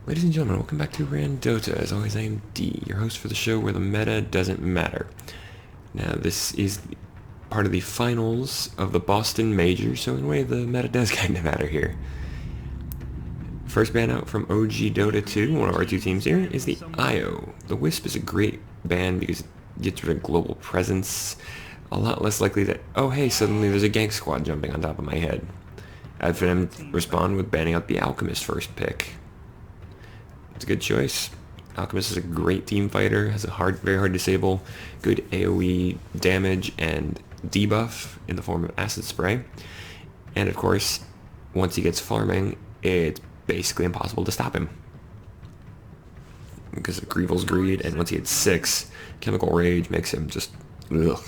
Ladies and gentlemen, welcome back to RanDOTA. As always, I am D, your host for the show where the meta doesn't matter. Now, this is part of the finals of the Boston Major, so in a way, the meta does kind of matter here. First ban out from OG Dota 2, one of our two teams here, is the IO. The Wisp is a great ban because it gets rid of global presence. A lot less likely that, oh hey, suddenly there's a gank squad jumping on top of my head. I'd for them respond with banning out the Alchemist first pick. It's a good choice. Alchemist is a great team fighter, has a very hard disable, good AoE damage and debuff in the form of acid spray. And of course, once he gets farming, it's basically impossible to stop him. Because of Greevil's Greed, and once he hits 6, Chemical Rage makes him just ugh.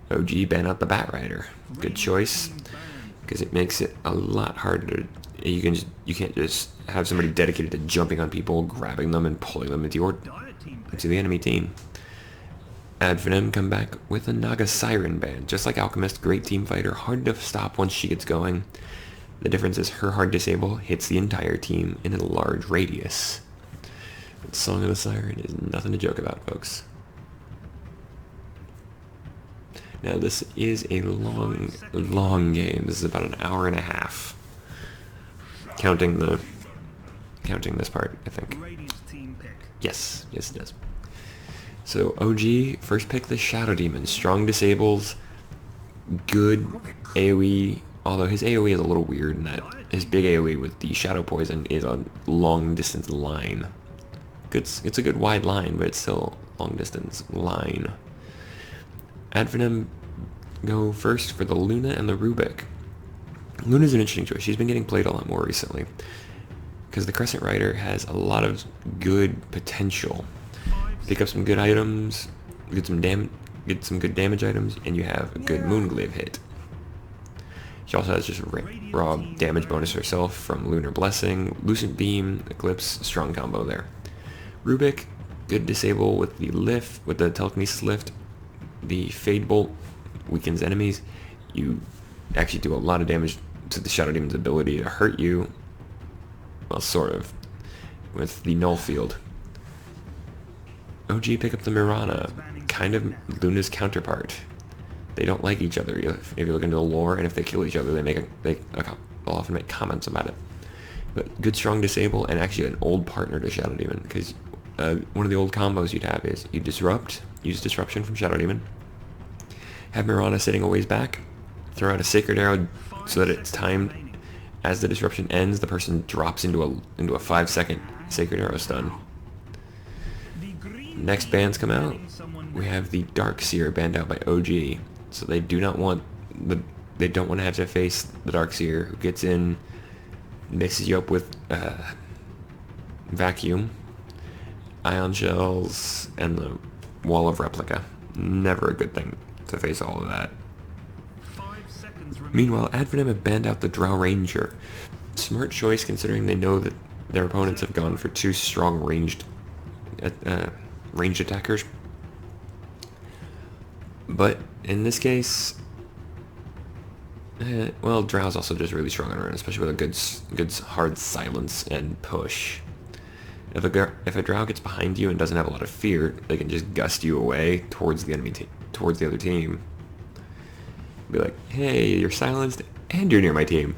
OG ban out the Bat Rider. Good choice, because it makes it a lot harder to you can't just have somebody dedicated to jumping on people, grabbing them, and pulling them into the enemy team. Advenem come back with a Naga Siren ban. Just like Alchemist, great team fighter, hard to stop once she gets going. The difference is her hard disable hits the entire team in a large radius. But Song of the Siren is nothing to joke about, folks. Now this is a long game. This is about an hour and a half. Counting this part, I think. Yes, it does. So OG, first pick the Shadow Demon. Strong disables, good AoE, although his AoE is a little weird in that his big AoE with the Shadow Poison is a long distance line. It's a good wide line, but it's still long distance line. Advenem go first for the Luna and the Rubik. Luna's an interesting choice. She's been getting played a lot more recently because the Crescent Rider has a lot of good potential. Pick up some good items, get some good damage items, and you have a good Moonglaive hit. She also has just raw damage bonus herself from Lunar Blessing, Lucent Beam, Eclipse, strong combo there. Rubik, good disable with the lift, with the Telekinesis lift. The Fade Bolt weakens enemies. You actually do a lot of damage to the Shadow Demon's ability to hurt you. Well, sort of. With the Null Field. OG pick up the Mirana, kind of Luna's counterpart. They don't like each other if you look into the lore, and if they kill each other, they'll often make comments about it. But good strong disable, and actually an old partner to Shadow Demon, because one of the old combos you'd have is you disrupt, use disruption from Shadow Demon, have Mirana sitting a ways back, throw out a Sacred Arrow so that it's timed. As the disruption ends, the person drops into a 5-second Sacred Arrow stun. Next bans come out. We have the Darkseer banned out by OG. So they don't want to have to face the Darkseer who gets in, mixes you up with Vacuum, Ion Shells, and the Wall of Replica. Never a good thing to face all of that. Meanwhile, Advenem have banned out the Drow Ranger. Smart choice considering they know that their opponents have gone for 2 strong ranged attackers. But in this case, well, Drow's also just really strong on her own, especially with a good hard silence and push. If a Drow gets behind you and doesn't have a lot of fear, they can just gust you away towards the other team. Be like, hey, you're silenced and you're near my team.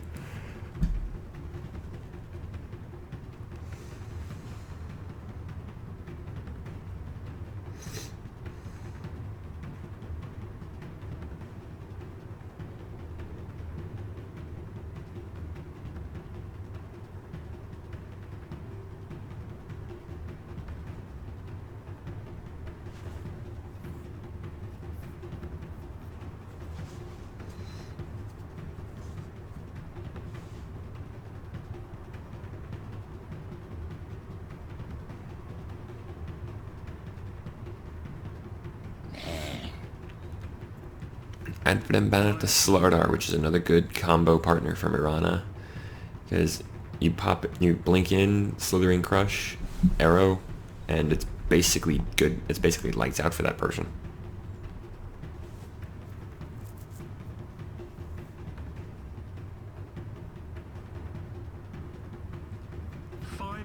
Advenem ban out the Slardar, which is another good combo partner for Mirana. Because you blink in, Slithering Crush, Arrow, and it's basically good. It's basically lights out for that person.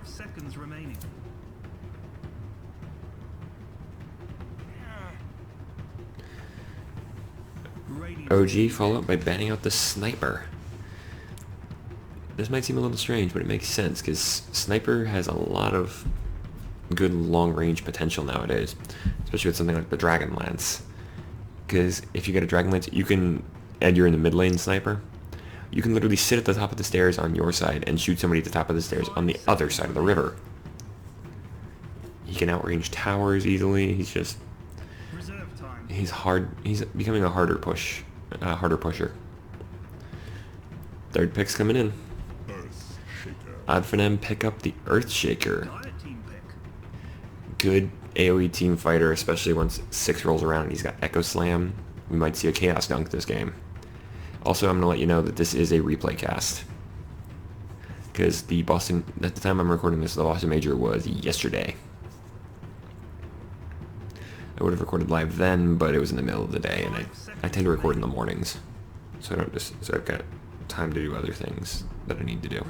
seconds remaining. OG followed up by banning out the sniper. This might seem a little strange, but it makes sense because sniper has a lot of good long-range potential nowadays, especially with something like the Dragon Lance. Because if you get a Dragon Lance, you can, and you're in the mid lane sniper, you can literally sit at the top of the stairs on your side and shoot somebody at the top of the stairs on the other side of the river. He can outrange towers easily. He's just, he's hard. He's becoming a harder pusher. Third pick's coming in. Odd for them, pick up the Earthshaker. Good AoE team fighter, especially once 6 rolls around and he's got Echo Slam. We might see a Chaos Dunk this game. Also, I'm going to let you know that this is a replay cast. Because the Boston, at the time I'm recording this, the Boston Major was yesterday. I would have recorded live then, but it was in the middle of the day, and I tend to record in the mornings. So I've got time to do other things that I need to do.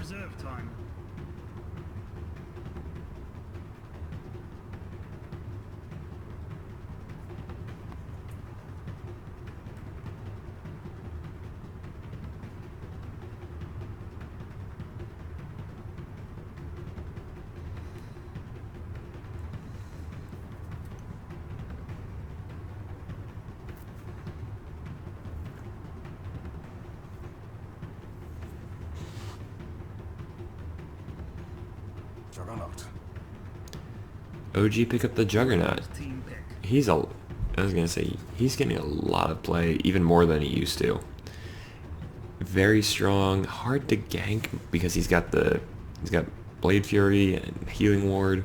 OG pick up the Juggernaut. I was gonna say, he's getting a lot of play, even more than he used to. Very strong, hard to gank because he's got Blade Fury and Healing Ward.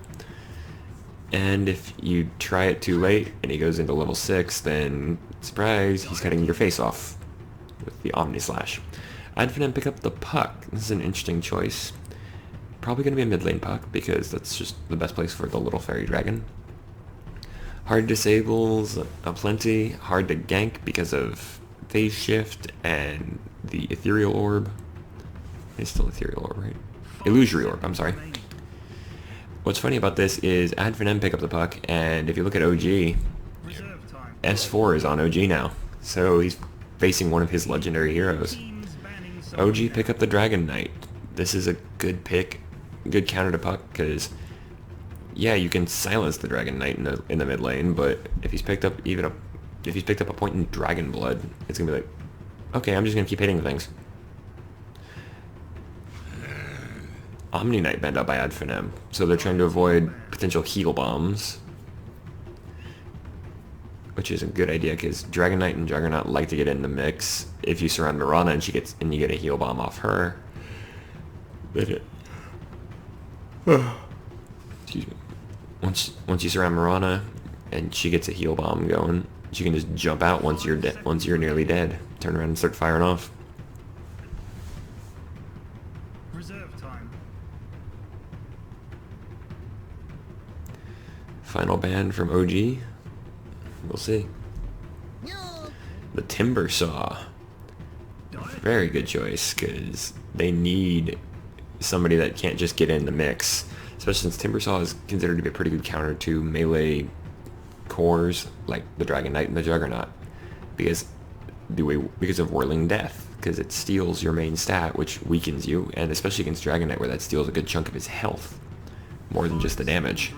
And if you try it too late and he goes into level 6, then surprise, he's cutting your face off with the Omni Slash. I'd for him pick up the Puck. This is an interesting choice. Probably going to be a mid lane Puck because that's just the best place for the little fairy dragon. Hard disables plenty. Hard to gank because of phase shift and the ethereal orb. It's still ethereal orb, right? Illusory orb, I'm sorry. What's funny about this is Ad for them pick up the Puck, and if you look at OG, S4 is on OG now. So he's facing one of his legendary heroes. OG pick up the Dragon Knight. This is a good pick. Good counter to Puck, because yeah, you can silence the Dragon Knight in the mid lane, but if he's picked up a point in Dragon Blood, it's gonna be like, okay, I'm just gonna keep hitting things. Omni Knight banned out by Ad Finem, so they're trying to avoid potential heal bombs, which is a good idea because Dragon Knight and Juggernaut like to get in the mix. If you surround Mirana and you get a heal bomb off her, excuse me. Once you surround Mirana and she gets a heal bomb going, she can just jump out once you're nearly dead. Turn around and start firing off. Reserve time. Final ban from OG. We'll see. The Timber Saw. Very good choice because they need somebody that can't just get in the mix, especially since Timber Saw is considered to be a pretty good counter to melee cores like the Dragon Knight and the Juggernaut, because of Whirling Death, because it steals your main stat, which weakens you, and especially against Dragon Knight where that steals a good chunk of his health, more than just the damage.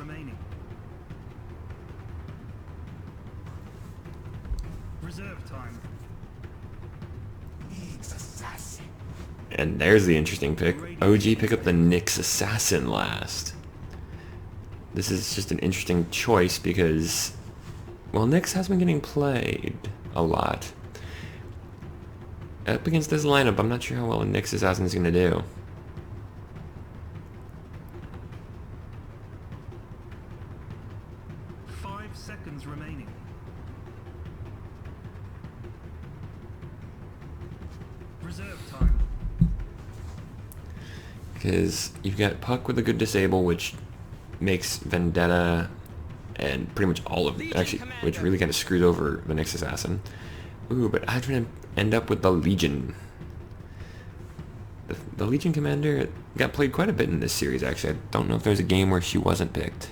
Reserve time. And there's the interesting pick. OG pick up the Nyx Assassin last. This is just an interesting choice because, well, Nyx has been getting played a lot. Up against this lineup, I'm not sure how well a Nyx Assassin is going to do. Seconds remaining. Reserve time. Because you've got Puck with a good disable, which makes Vendetta and pretty much all of it, actually, which really kind of screws over the Nyx Assassin. Ooh, but I'm going to end up with the Legion. the Legion Commander got played quite a bit in this series, actually. I don't know if there's a game where she wasn't picked.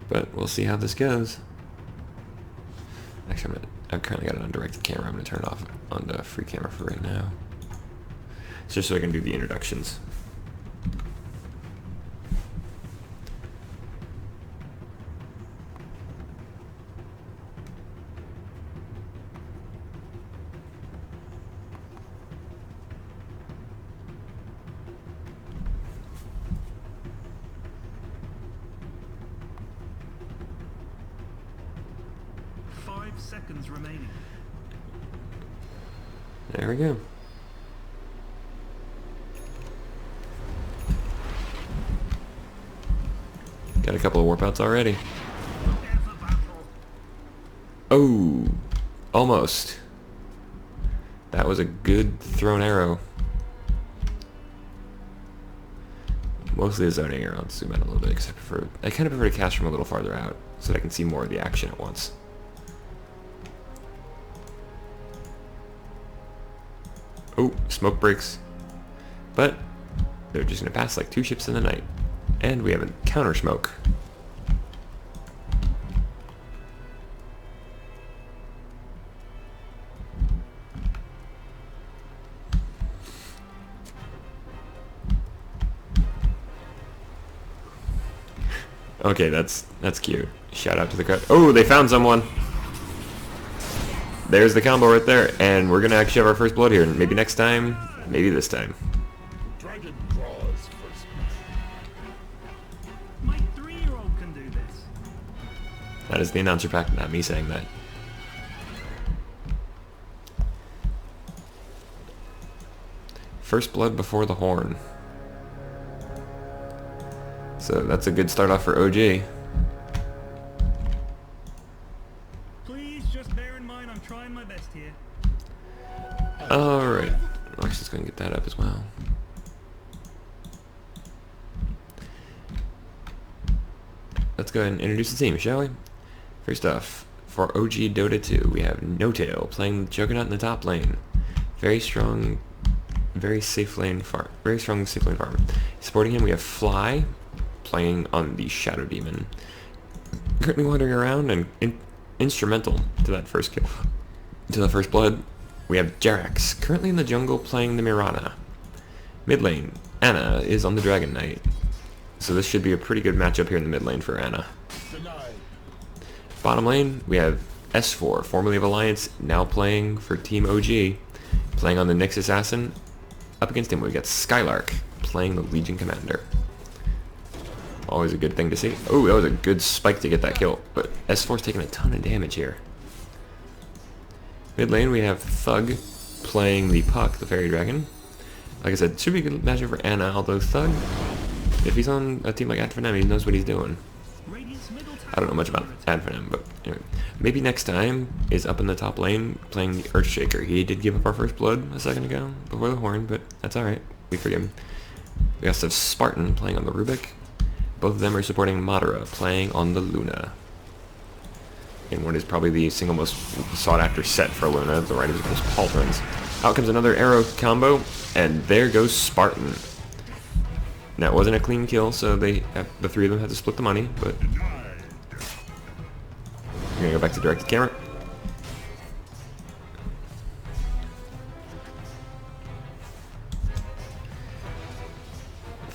But we'll see how this goes. Actually, I've currently got it on directed camera. I'm going to turn it off on the free camera for right now. It's just so I can do the introductions. Seconds remaining. There we go. Got a couple of warp outs already. Oh, almost. That was a good thrown arrow. Mostly a zoning arrow. I'll zoom out a little bit because I kind of prefer to cast from a little farther out so that I can see more of the action at once. Oh, smoke breaks. But they're just going to pass like 2 ships in the night. And we have a counter smoke. Okay, that's cute. Shout out to the crowd. Oh, they found someone. There's the combo right there, and we're gonna actually have our first blood here. Maybe next time, maybe this time. Dragon draws first. My 3-year-old can do this. That is the announcer pack, not me saying that. First blood before the horn. So that's a good start off for OG. Please just bear in mind I'm trying my best here. Alright. I'm just going to get that up as well. Let's go ahead and introduce the team, shall we? First off, for OG Dota 2, we have No-Tail playing Juggernaut in the top lane. Very strong, very safe lane farm. Very strong safe lane farm. Supporting him, we have Fly playing on the Shadow Demon. Currently wandering around and instrumental to that first kill, to the first blood. We have Jerax currently in the jungle playing the Mirana. Mid lane, Anna is on the Dragon Knight. So this should be a pretty good matchup here in the mid lane for Anna. Denied. Bottom lane, we have S4, formerly of Alliance, now playing for Team OG, playing on the Nyx Assassin. Up against him, we've got Skylark playing the Legion Commander. Always a good thing to see. Oh, that was a good spike to get that kill, but S4's taking a ton of damage here. Mid lane, we have Thug playing the Puck, the Fairy Dragon. Like I said, should be a good matchup for Anna, although Thug, if he's on a team like Advenem, he knows what he's doing. I don't know much about Advenem, but anyway. Maybe next time is up in the top lane playing the Earthshaker. He did give up our first blood a second ago before the Horn, but that's alright. We forgive him. We also have Spartan playing on the Rubik. Both of them are supporting Madara playing on the Luna. In what is probably the single most sought after set for Luna, the Riders of Coast Pauldrons. Out comes another arrow combo, and there goes Spartan. Now, it wasn't a clean kill, so the 3 of them had to split the money, but we're gonna go back to directed camera.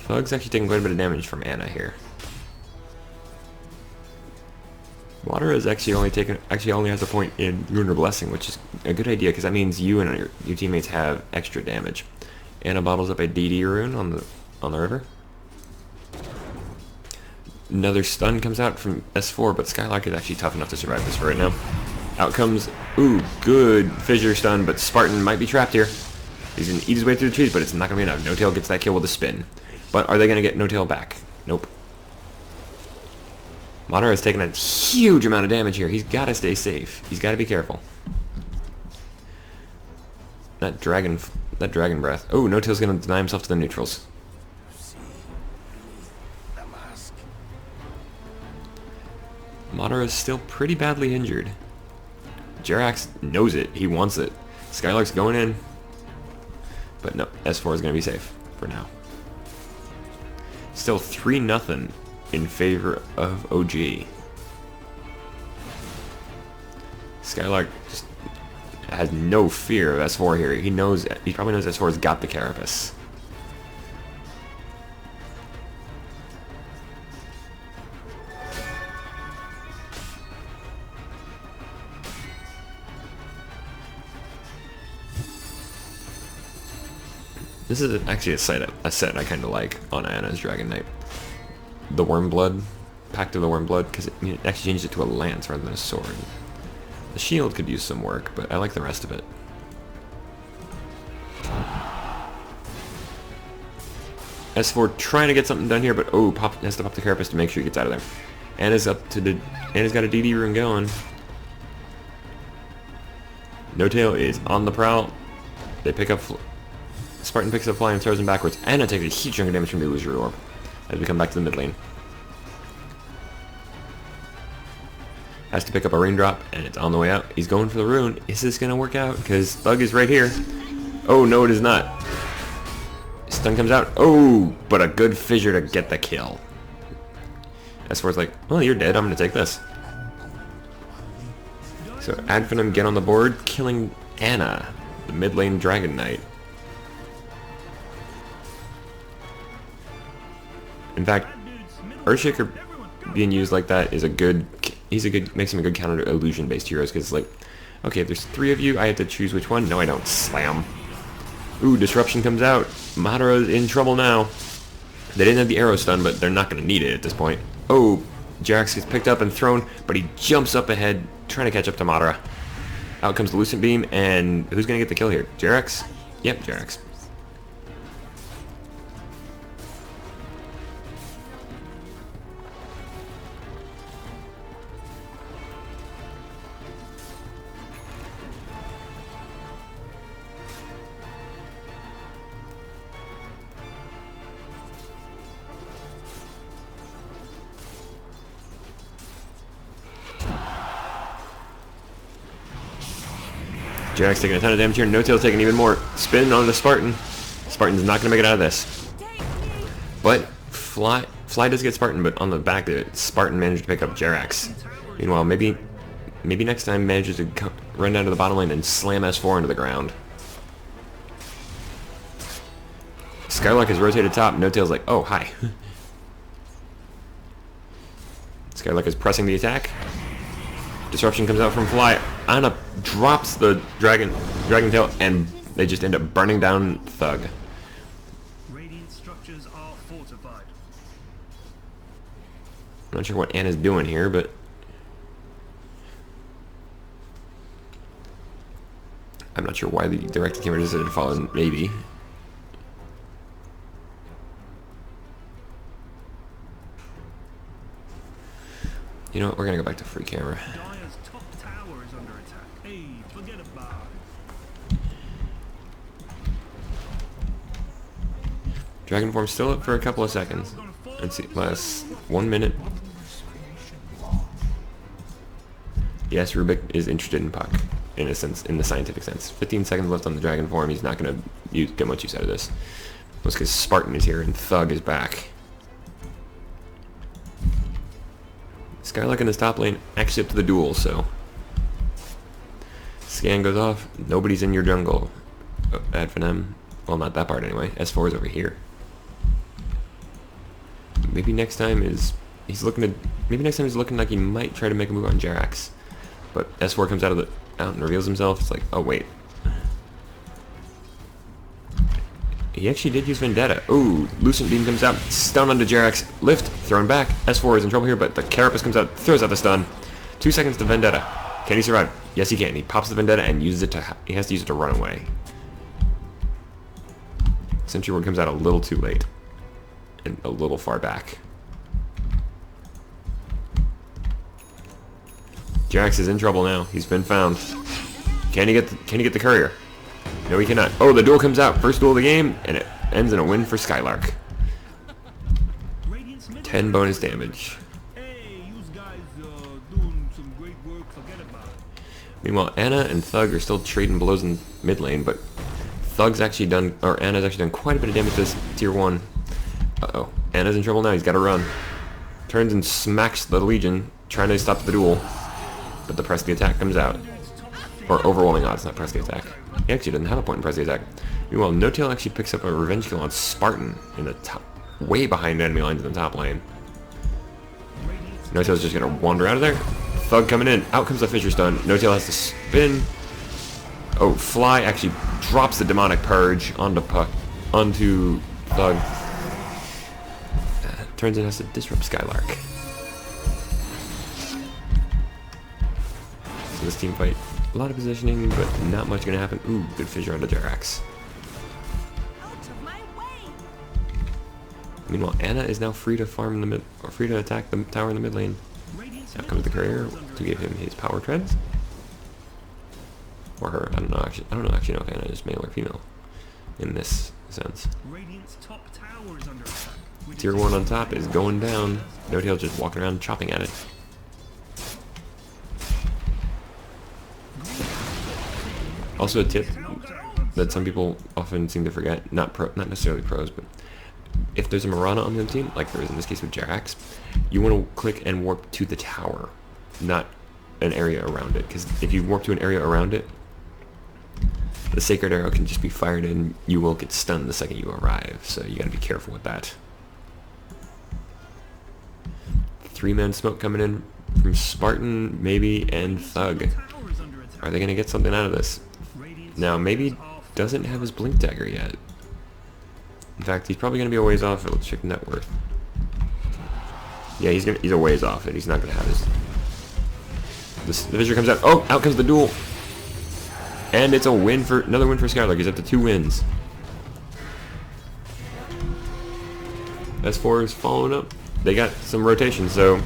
Thug's actually taking quite a bit of damage from Anna here. Water is actually only has a point in Lunar Blessing, which is a good idea because that means you and your teammates have extra damage. Anna bottles up a DD rune on the river. Another stun comes out from S4, but Skylark is actually tough enough to survive this for right now. Out comes, ooh, good fissure stun, but Spartan might be trapped here. He's gonna eat his way through the trees, but it's not gonna be enough. No-Tail gets that kill with a spin. But are they gonna get No-Tail back? Nope. Madara has taken a huge amount of damage here. He's gotta stay safe. He's gotta be careful. That dragon breath. Oh, No-Tail's gonna deny himself to the neutrals. Madara is still pretty badly injured. Jerax knows it. He wants it. Skylark's going in. But no, S4 is going to be safe for now. Still 3-0 in favor of OG. Skylark just has no fear of S4 here. He probably knows S4's got the carapace. This is actually a set I kind of like on Anna's Dragon Knight. The Wormblood, Pact of the Wormblood, because it actually changes it to a lance rather than a sword. The shield could use some work, but I like the rest of it. S4 trying to get something done here, but has to pop the carapace to make sure he gets out of there. Anna's got a DD rune going. No Tail is on the prowl. They pick up. Spartan picks up Fly and throws him backwards. Anna takes a huge chunk of damage from the Illusory Orb as we come back to the mid lane. Has to pick up a Raindrop, and it's on the way out. He's going for the rune. Is this going to work out? Because Thug is right here. Oh, no, it is not. Stun comes out. Oh, but a good fissure to get the kill. S4's like, well, you're dead. I'm going to take this. So Advenom get on the board, killing Anna, the mid lane Dragon Knight. In fact, Earthshaker being used like that is makes him a good counter to illusion-based heroes, because it's like, okay, if there's 3 of you, I have to choose which one. No, I don't. Slam. Ooh, Disruption comes out. Madara's in trouble now. They didn't have the arrow stun, but they're not going to need it at this point. Oh, Jerax gets picked up and thrown, but he jumps up ahead, trying to catch up to Madara. Out comes the Lucent Beam, and who's going to get the kill here? Jerax? Yep, Jerax. Jerax taking a ton of damage here. No Tail taking even more. Spin on the Spartan. Spartan's not going to make it out of this. But Fly does get Spartan, but on the back, the Spartan managed to pick up Jerax. Meanwhile, maybe next time manages to run down to the bottom lane and slam S4 into the ground. Skylark is rotated top. No Tail's like, oh, hi. Skylark is pressing the attack. Disruption comes out from Fly. Anna drops the Dragon Tail, and they just end up burning down Thug. Radiant structures are fortified. I'm not sure what Anna's doing here, but I'm not sure why the directed camera decided to follow. Maybe. You know what? We're gonna go back to free camera. Dire's top tower is under attack. Hey, forget about it. Dragon Form's still up for a couple of seconds. Let's see, last 1 minute. Yes, Rubik is interested in Puck, in a sense, in the scientific sense. 15 seconds left on the Dragon Form. He's not gonna get much use out of this. That's because Spartan is here and Thug is back. Skylark in this top lane, actually up to the duel, so scan goes off. Nobody's in your jungle. Advenom, well, not that part anyway. S4 is over here. Maybe next time he's looking like he might try to make a move on Jerax, but S4 comes out and reveals himself. It's like, oh wait, he actually did use Vendetta. Ooh, Lucent Beam comes out, stun onto Jerax, lift, thrown back. S4 is in trouble here, but the Carapace comes out, throws out the stun. 2 seconds to Vendetta. Can he survive? Yes, he can. He pops the Vendetta and uses it he has to use it to run away. Sentry Ward comes out a little too late and a little far back. Jerax is in trouble now. He's been found. Can he get the courier? No, he cannot. Oh, the duel comes out. First duel of the game, and it ends in a win for Skylark. 10 bonus damage. Hey, you guys Meanwhile, Anna and Thug are still trading blows in mid lane, but Thug's actually done, or Anna's actually done quite a bit of damage to this tier 1. Uh-oh. Anna's in trouble now. He's got to run. Turns and smacks the Legion, trying to stop the duel. But the press the attack comes out. Or overwhelming odds, not press the attack. He actually doesn't have a point in press the attack. Meanwhile, No-Tail actually picks up a revenge kill on Spartan in the top, way behind enemy lines in the top lane. No-Tail's just gonna wander out of there. Thug coming in. Out comes the Fisher Stun. No-Tail has to spin. Oh, Fly actually drops the Demonic Purge onto Thug. Turns and has to disrupt Skylark. So this team fight, a lot of positioning, but not much gonna happen. Ooh, good fissure onto Jerax. Meanwhile, Anna is now free to farm in the mid, or free to attack the tower in the mid lane. Now comes the courier to give him his power treads. Or her, I don't know actually. I don't know if Anna is male or female in this sense. Tier 1 on top is going down. No-Tail just walking around chopping at it. Also a tip that some people often seem to forget, not necessarily pros, but if there's a Mirana on the other team, like there is in this case with Jerax, you want to click and warp to the tower, not an area around it. Because if you warp to an area around it, the Sacred Arrow can just be fired and you will get stunned the second you arrive. So you gotta be careful with that. 3-man smoke coming in from Spartan, maybe, and Thug. Are they gonna get something out of this? Now, maybe doesn't have his Blink Dagger yet. In fact, he's probably gonna be a ways off. Let's check net worth. Yeah, he's a ways off it. He's not gonna have his. The Visor comes out. Oh, out comes the duel, and it's a win for another win for Skylark. He's up to 2 wins. S4 is following up. They got some rotation, so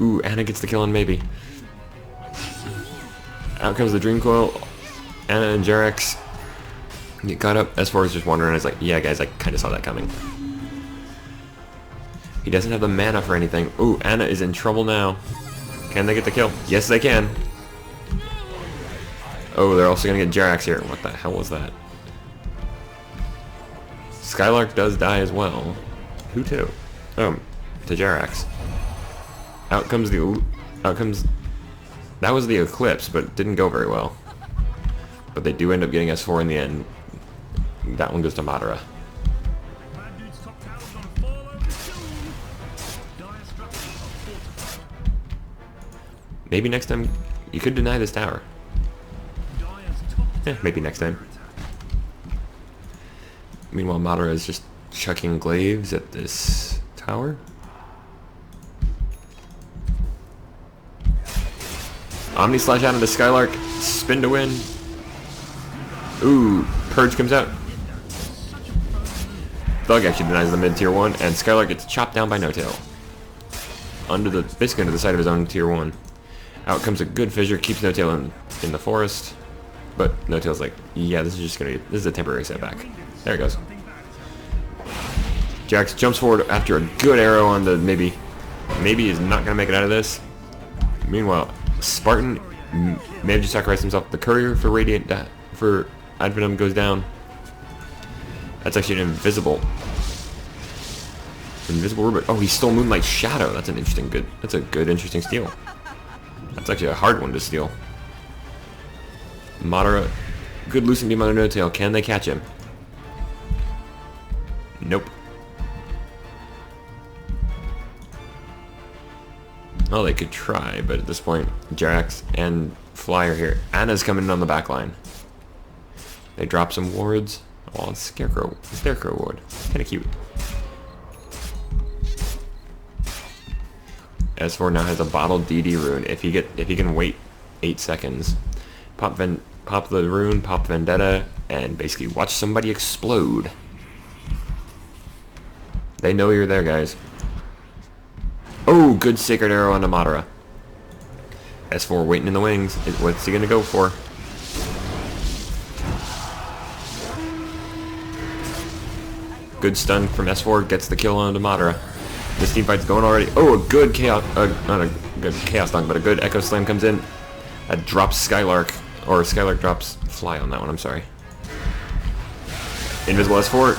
ooh, Anna gets the kill on maybe. Out comes the Dream Coil. Anna and Jerax get caught up. S4 is just wandering and it's like, yeah guys, I kinda saw that coming. He doesn't have the mana for anything. Ooh, Anna is in trouble now. Can they get the kill? Yes they can. Oh, they're also gonna get Jerax here. What the hell was that? Skylark does die as well. Who to? Oh, to Jerax. Out comes that was the Eclipse, but it didn't go very well. But they do end up getting S4 in the end. That one goes to Madara. Maybe next time you could deny this tower. Yeah, maybe next time. Meanwhile, Madara is just chucking glaives at this tower. Omni Slash out into Skylark. Spin to win. Ooh, Purge comes out. Thug actually denies the mid tier 1, and Skylark gets chopped down by No-Tail. Basically under the side of his own tier 1. Out comes a good fissure, keeps No-Tail in the forest. But No-Tail's like, yeah, this is a temporary setback. There it goes. Jax jumps forward after a good arrow on the maybe. Maybe is not gonna make it out of this. Meanwhile, Spartan managed to sacrifice himself. The courier for Radiant for Advenum goes down. That's actually an invisible Rubik. Oh, he stole Moonlight Shadow. That's an interesting interesting steal. That's actually a hard one to steal. Madara, good Lucent Beam on No-Tail. Can they catch him? Nope. Well, they could try, but at this point, Jerax and Fly are here. Anna's coming in on the back line. They drop some wards. Oh, it's Scarecrow ward. Kind of cute. S4 now has a bottled DD rune. If he can wait 8 seconds, pop the rune, pop Vendetta, and basically watch somebody explode. They know you're there, guys. Oh, good Sacred Arrow onto Madara. S4 waiting in the wings. What's he gonna go for? Good stun from S4, gets the kill onto Madara. This team fight's going already. Oh, a good Chaos, not a good Chaos Dunk, but a good Echo Slam comes in. That drops Skylark, or Skylark drops Fly on that one, I'm sorry. Invisible S4.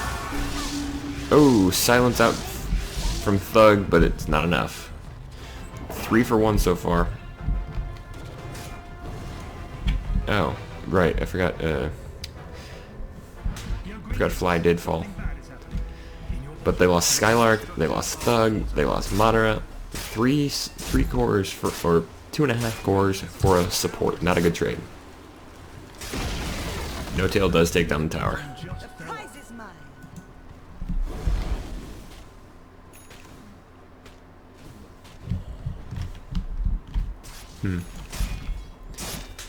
Oh, silence out from Thug, but it's not enough. 3 for 1 so far. Oh, right, I forgot Fly did fall. But they lost Skylark, they lost Thug, they lost Madara. Three cores for 2.5 cores for a support. Not a good trade. No Tail does take down the tower. The prize is mine.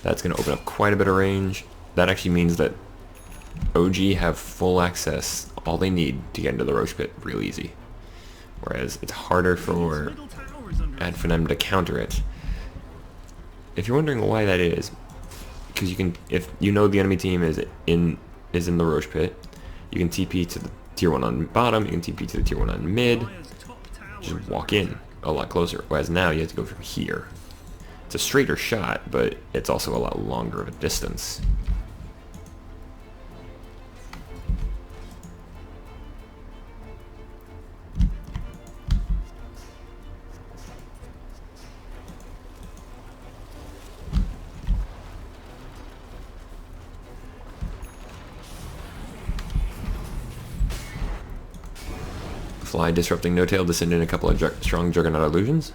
That's going to open up quite a bit of range. That actually means that OG have full access, all they need to get into the Roche Pit real easy. Whereas it's harder for Adfinem to counter it. If you're wondering why that is, because you can, if you know the enemy team is in the Roche Pit, you can TP to the tier 1 on bottom, you can TP to the tier 1 on mid, just walk in a lot closer. Whereas now you have to go from here. It's a straighter shot, but it's also a lot longer of a distance. Fly disrupting No Tail to send in a couple of strong Juggernaut illusions.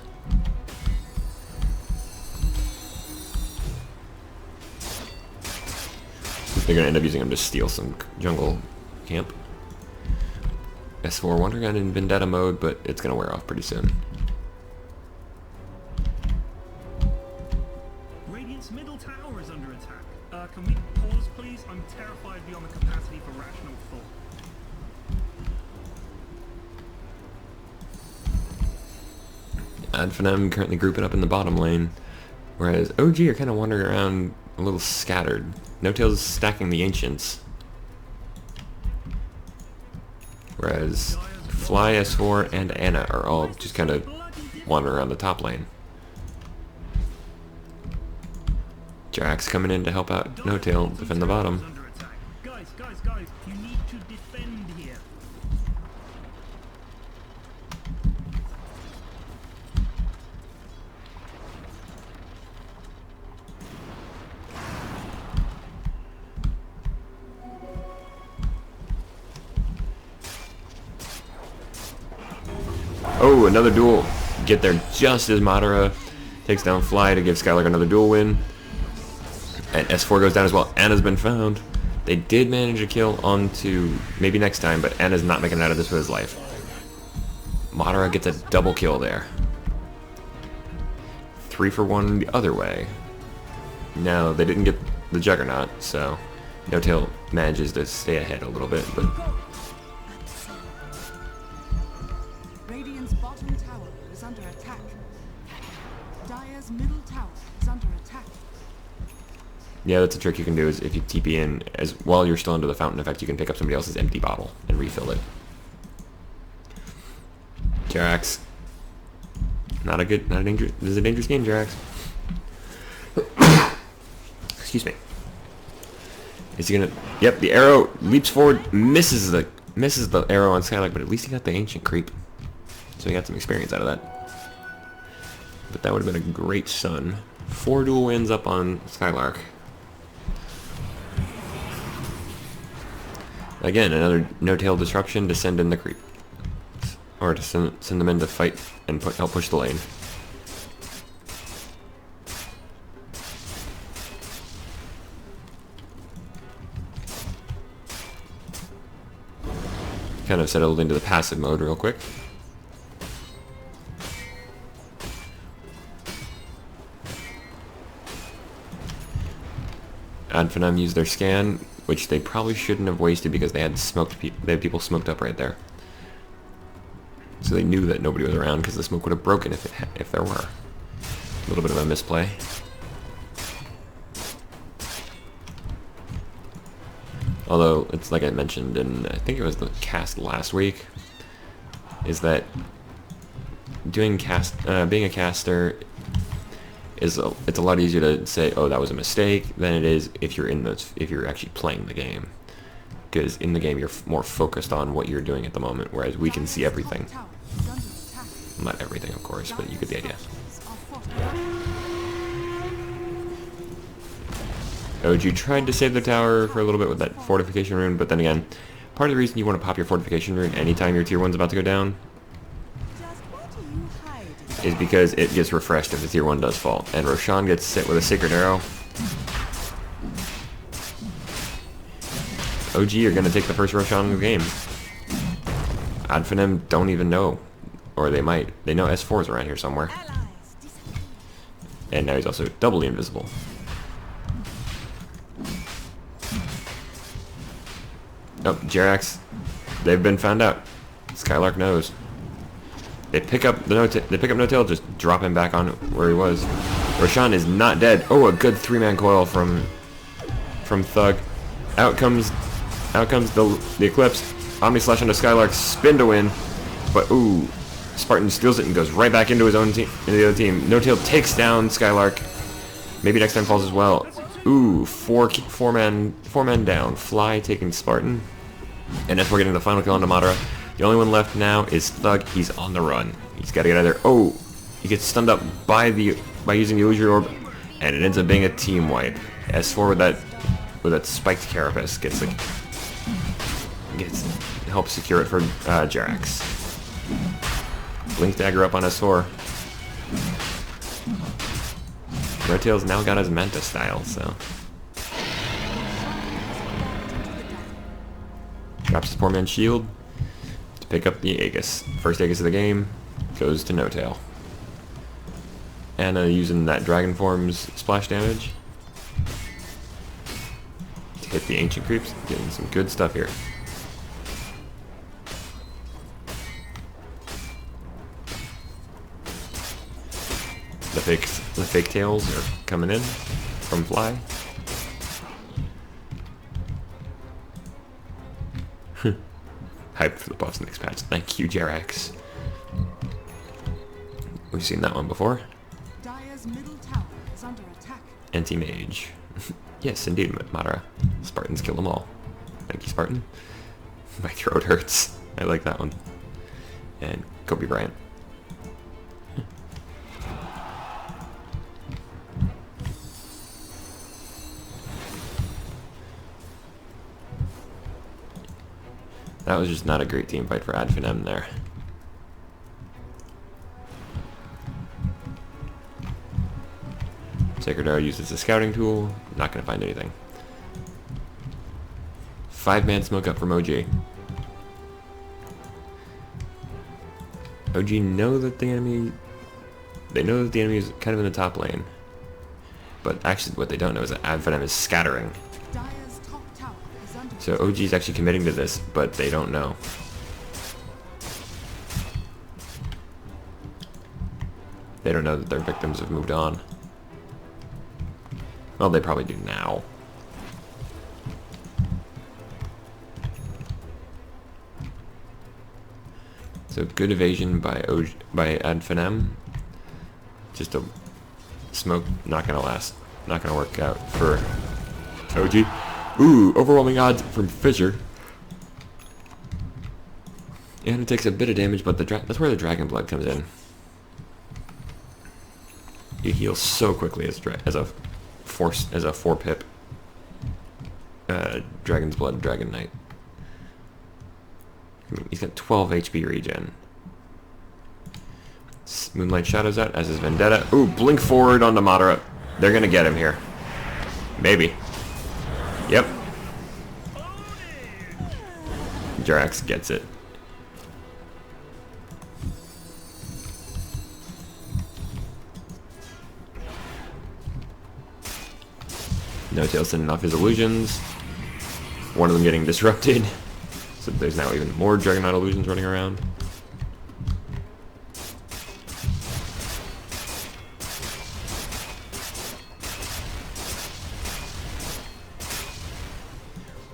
They're going to end up using them to steal some jungle camp. S4 Wonder Gun in Vendetta mode, but it's going to wear off pretty soon. Radiant's middle tower is under attack. Can we pause, please? I'm terrified beyond the capacity for rational thought. Adfinem currently grouping up in the bottom lane, whereas OG are kind of wandering around a little scattered. No Tail's stacking the Ancients, whereas Fly, S4, and Anna are all just kind of wandering around the top lane. Jax coming in to help out No Tail defend the bottom. Guys, you need to defend here. Oh, another duel. Get there just as Madara takes down Fly to give Skylark another duel win. And S4 goes down as well. Anna's been found. They did manage to kill onto maybe next time, but Anna's not making it out of this with his life. Madara gets a double kill there. 3 for 1 the other way. No, they didn't get the Juggernaut, so No Tail manages to stay ahead a little bit, but Radiant's bottom tower is under attack. Dire's middle tower is under attack. yeah, that's a trick you can do is if you TP in as while you're still under the fountain effect, you can pick up somebody else's empty bottle and refill it. Jerax. Not a dangerous, this is a dangerous game, Jerax. Excuse me. Is he gonna, yep, the arrow leaps forward, misses the arrow on Skylark, but at least he got the ancient creep. So he got some experience out of that. But that would have been a great stun. 4 dual wins up on Skylark. Again, another No Tail disruption to send in the creep. Or to send them in to fight and help push the lane. Kind of settled into the passive mode real quick. Adfinem used their scan, which they probably shouldn't have wasted because they had people smoked up right there. So they knew that nobody was around because the smoke would have broken if there were. A little bit of a misplay. Although it's like I mentioned in I think it was the cast last week, is that being a caster, it's a lot easier to say, oh, that was a mistake, than it is if you're actually playing the game. Because in the game you're more focused on what you're doing at the moment, whereas we can see everything. Tower is under attack. Not everything, of course, but you get the idea. OG tried to save the tower for a little bit with that fortification rune, but then again, part of the reason you want to pop your fortification rune anytime your tier 1's about to go down is because it gets refreshed if the tier 1 does fall. And Roshan gets hit with a Sacred Arrow. OG are going to take the first Roshan in the game. Adfinem don't even know. Or they might. They know S4's around here somewhere. And now he's also doubly invisible. Oh, Jerax. They've been found out. Skylark knows. They pick up the no-tail, just drop him back on where he was. Roshan is not dead. Oh, a good 3-man coil from Thug. Out comes the Eclipse. Omni Slash onto Skylark, spin to win. But ooh, Spartan steals it and goes right back into his own team, into the other team. No-tail takes down Skylark. Maybe next time falls as well. Ooh, four man down. Fly taking Spartan. And as we're getting the final kill onto Madara, the only one left now is Thug. He's on the run. He's got to get out of there. Oh, he gets stunned up by using the illusory orb, and it ends up being a team wipe. S4 with that spiked carapace helps secure it for Jerax. Blink dagger up on S4. Redtail's now got his Manta style, so drops his 4-man shield to pick up the Aegis. First Aegis of the game goes to No-Tail. Anna using that Dragon Form's splash damage to hit the Ancient Creeps, getting some good stuff here. The fake tails are coming in from Fly. Hype for the buffs next patch. Thank you, Jerax. We've seen that one before. Dire's middle tower is under attack. Anti-mage. Yes, indeed, Madara. Spartans kill them all. Thank you, Spartan. My throat hurts. I like that one. And Kobe Bryant. That was just not a great team fight for Adfinem there. Sacred Arrow uses a scouting tool. Not going to find anything. 5-man smoke up from OG. OG know that the enemy... They know that the enemy is kind of in the top lane. But actually what they don't know is that Adfinem is scattering. Dire's top tower is under So OG is actually committing to this, but they don't know. They don't know that their victims have moved on. Well, they probably do now. So good evasion by Adfinem. Just a smoke, not gonna last. Not gonna work out for OG. Ooh, overwhelming odds from Fissure. And it takes a bit of damage, but that's where the Dragon Blood comes in. You heal so quickly as a 4-pip Dragon's Blood Dragon Knight. He's got 12 HP regen. Moonlight Shadows out as his Vendetta. Ooh, blink forward onto Madara. They're gonna get him here. Maybe. Yep. Jerax gets it. No-Tail sending off his illusions. One of them getting disrupted. So there's now even more Dragon Knight illusions running around.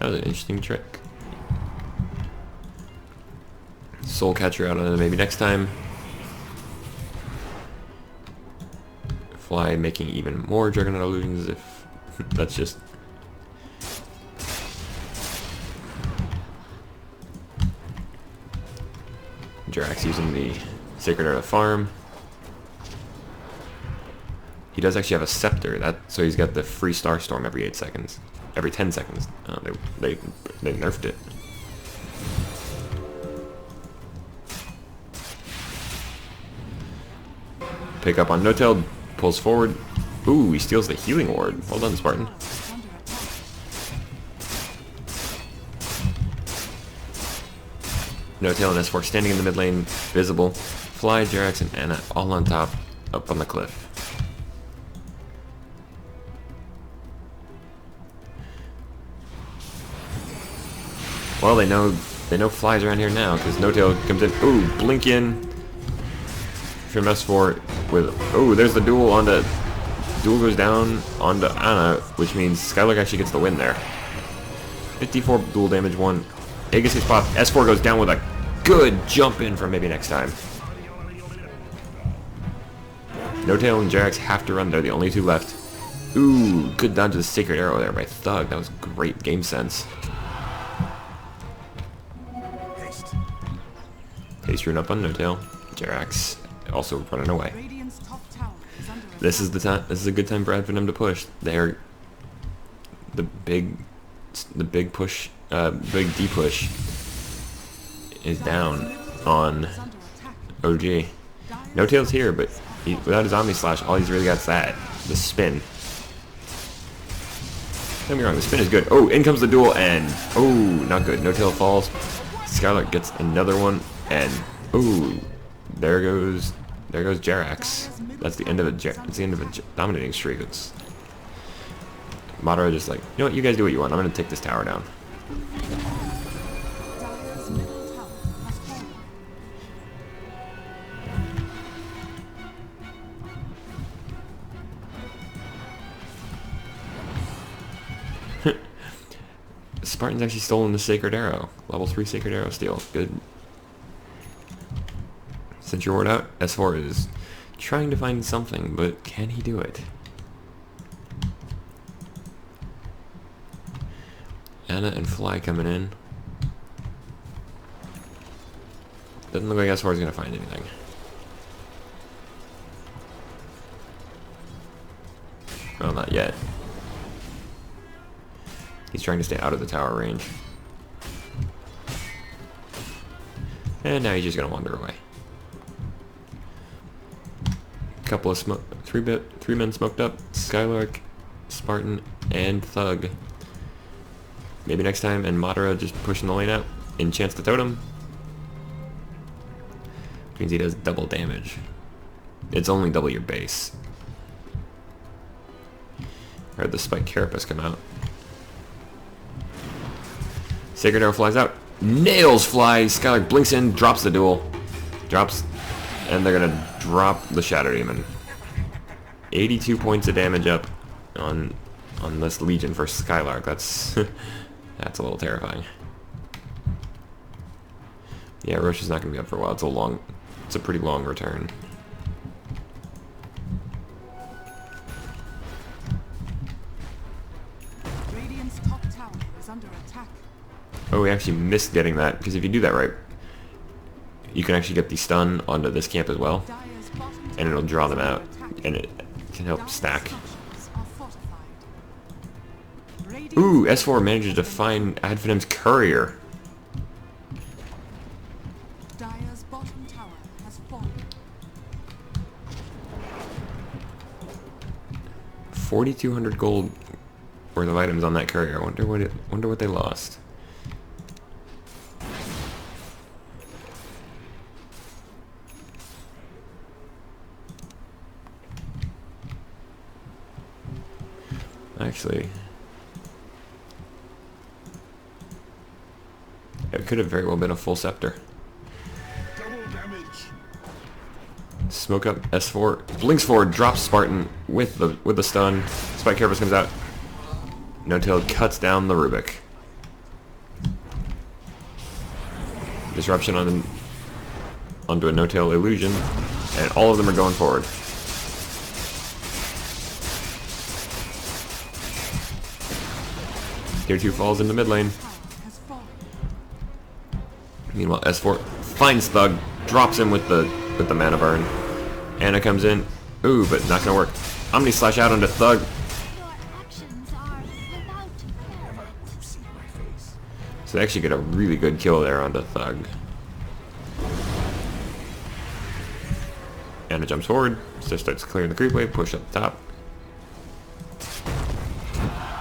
That was an interesting trick. Soul Catcher out on it maybe next time. Fly making even more Juggernaut illusions if that's just... Jerax using the Sacred Arrow to farm. He does actually have a Scepter, so he's got the free Star Storm every 8 seconds. Every 10 seconds. Oh, they nerfed it. Pick up on No-Tail, pulls forward. Ooh, he steals the Healing Ward. Well done, Spartan. No-Tail and S4 standing in the mid lane, visible. Fly, Jerax, and Ana all on top, up on the cliff. Well, they know Fly's around here now, because No-Tail comes in. Ooh, blink in from S4 with... Ooh, there's the duel onto... Duel goes down onto Ana, which means Skylark actually gets the win there. 54 duel damage, 1. Aegis pop. S4 goes down with a good jump in for maybe next time. No-Tail and Jerax have to run. They're the only 2 left. Ooh, good dodge to the Sacred Arrow there by Thug. That was great game sense. Haste rune up on No-Tail. Jerax also running away. This is the time. This is a good time for Advenom to push. They're the big push. Big D push is down on OG. No-Tail's here, but without his Omni Slash, all he's really got is that. The spin. Don't get me wrong, the spin is good. Oh, in comes the duel, and oh, not good. No-Tail falls. Skylark gets another one, and ooh, there goes Jerax. That's the end of it. It's the end of a dominating streak. It's Madara just like, you know what, you guys do what you want. I'm gonna take this tower down. Spartan's actually stolen the Sacred Arrow. Level 3 Sacred Arrow steal. Good. Sent your ward out. S4 is trying to find something, but can he do it? Ana and Fly coming in. Doesn't look like S4 is going to find anything. Well, not yet. He's trying to stay out of the tower range. And now he's just going to wander away. Couple of three men smoked up. Skylark, Spartan, and Thug. Maybe next time, and Madara just pushing the lane out. Enchants the totem. Means he does double damage. It's only double your base. Heard the Spike Carapace come out. Sacred Arrow flies out. Nails Fly. Skylark blinks in, drops the duel. Drops, and they're gonna drop the Shadow Demon. 82 points of damage up on this Legion for Skylark. That's that's a little terrifying. Yeah, Roche is not gonna be up for a while. It's a pretty long return. Radiant's top tower is under attack. Oh, we actually missed getting that, because if you do that right, you can actually get the stun onto this camp as well, and it'll draw them out, and it can help stack. Ooh, S4 manages to find Advenom's courier. Dire's bottom tower has fallen. 4,200 gold worth of items on that courier. I wonder what they lost. Actually, it could have very well been a full scepter. Double damage. Smoke up S4, blinks forward, drops Spartan with the stun. Spike Carapace comes out. No-Tail cuts down the Rubik. Disruption onto a No-Tail illusion, and all of them are going forward. Tier 2 falls in the mid lane. Tower has fallen. Meanwhile, S4 finds Thug, drops him with the mana burn. Anna comes in. Ooh, but not gonna work. Omni slash out onto Thug. Your actions are without merit. So they actually get a really good kill there onto Thug. Anna jumps forward, so starts clearing the creep wave, push up the top.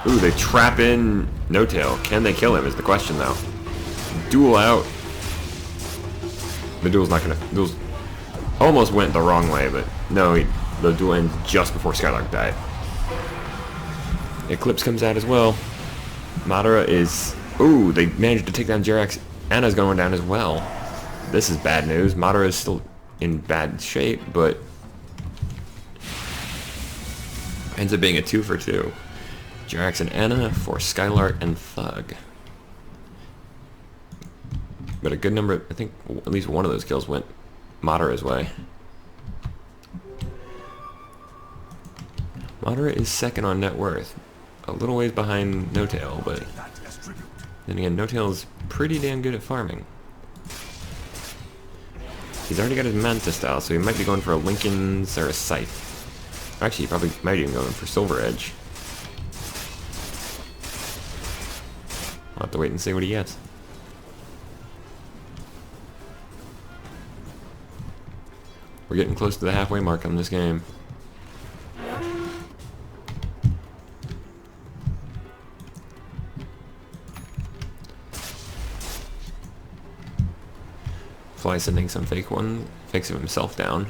Ooh, they trap in No Tail. Can they kill him is the question though. Duel out. The duel's not gonna... Duel's almost went the wrong way, but no, the duel ends just before Skylark died. Eclipse comes out as well. Madara is... Ooh, they managed to take down Jerax. Anna's going down as well. This is bad news. Madara is still in bad shape, but ends up being a 2 for 2. Jerax and Anna for Skylark and Thug. But a good number, I think at least one of those kills went Madara's way. Madara is second on net worth. A little ways behind No Tail, but then again, No Tail is pretty damn good at farming. He's already got his Manta style, so he might be going for a Lincoln's or a Scythe. Actually, he probably might even go in for Silver Edge. I'll have to wait and see what he gets. We're getting close to the halfway mark on this game. Fly sending some fakes of himself down.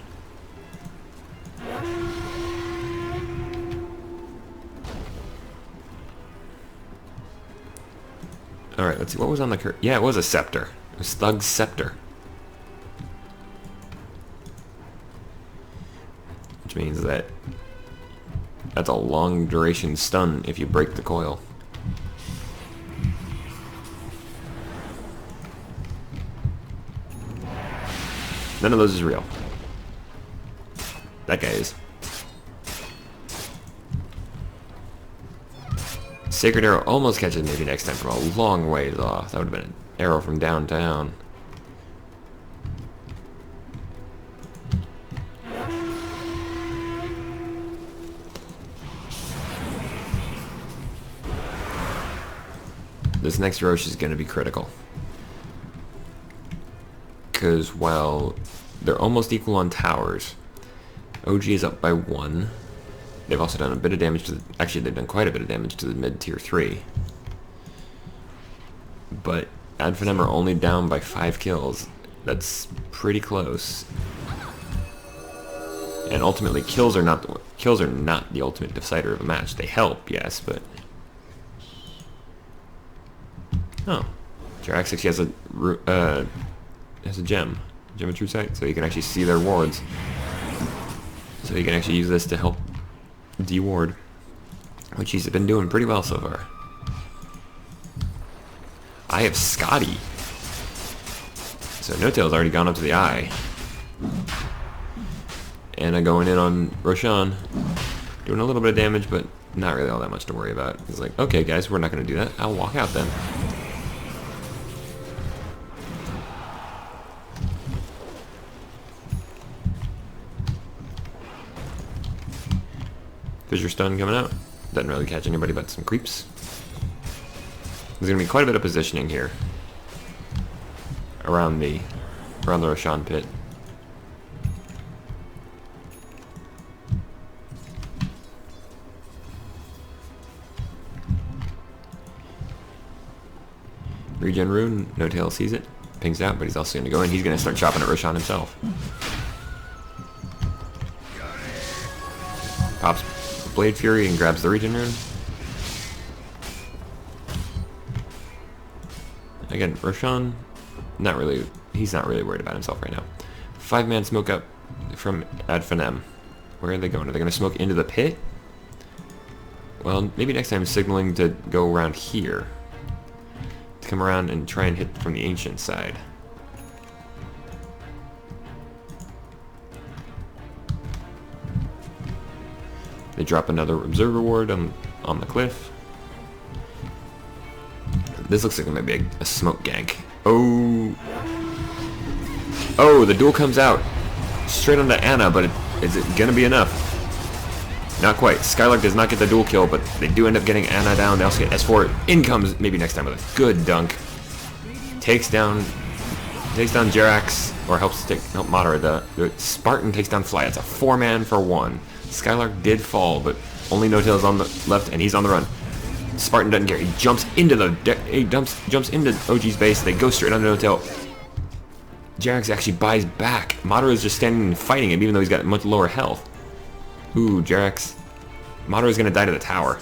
Alright, let's see, what was on the yeah, it was a scepter. It was Thug's scepter. Which means that that's a long duration stun if you break the coil. None of those is real. That guy is. Sacred Arrow almost catches maybe next time from a long ways off. That would have been an arrow from downtown. This next Roche is going to be critical. Because while they're almost equal on towers, OG is up by 1. They've also done a bit of damage to the... Actually, they've done quite a bit of damage to the mid-tier 3. But Adfinem are only down by 5 kills. That's pretty close. And ultimately, kills are not the ultimate decider of a match. They help, yes, but... Oh. Jerax actually has a gem of true sight, so you can actually see their wards. So you can actually use this to help de-ward, which he's been doing pretty well so far. I have Scotty. So No Tail's already gone up to the eye. Anna going in on Roshan, doing a little bit of damage, but not really all that much to worry about. He's like, okay guys, we're not going to do that. I'll walk out then. Fissure Stun coming out. Doesn't really catch anybody but some creeps. There's going to be quite a bit of positioning here. Around the Roshan pit. Regen Rune, No Tail sees it. Pings out, but he's also going to go in. He's going to start chopping at Roshan himself. Pops Blade Fury and grabs the Regen Rune. Again, Roshan, he's not really worried about himself right now. 5-man smoke up from Adfinem. Where are they going? Are they going to smoke into the pit? Well, maybe next time signaling to go around here. To come around and try and hit from the ancient side. They drop another observer ward on the cliff. This looks like it might be a smoke gank. Oh. Oh, the duel comes out straight onto Anna, but is it going to be enough? Not quite. Skylark does not get the dual kill, but they do end up getting Anna down. They also get S4. In comes maybe next time with a good dunk. Takes down Jerax, or help Madara. The Spartan takes down Fly. It's a 4-man for 1. Skylark did fall, but only No Tail's on the left, and he's on the run. Spartan doesn't care. He jumps into jumps into OG's base. They go straight onto No Tail. Jerax actually buys back. Madara is just standing and fighting him, even though he's got much lower health. Ooh, Jerax. Madara's gonna die to the tower.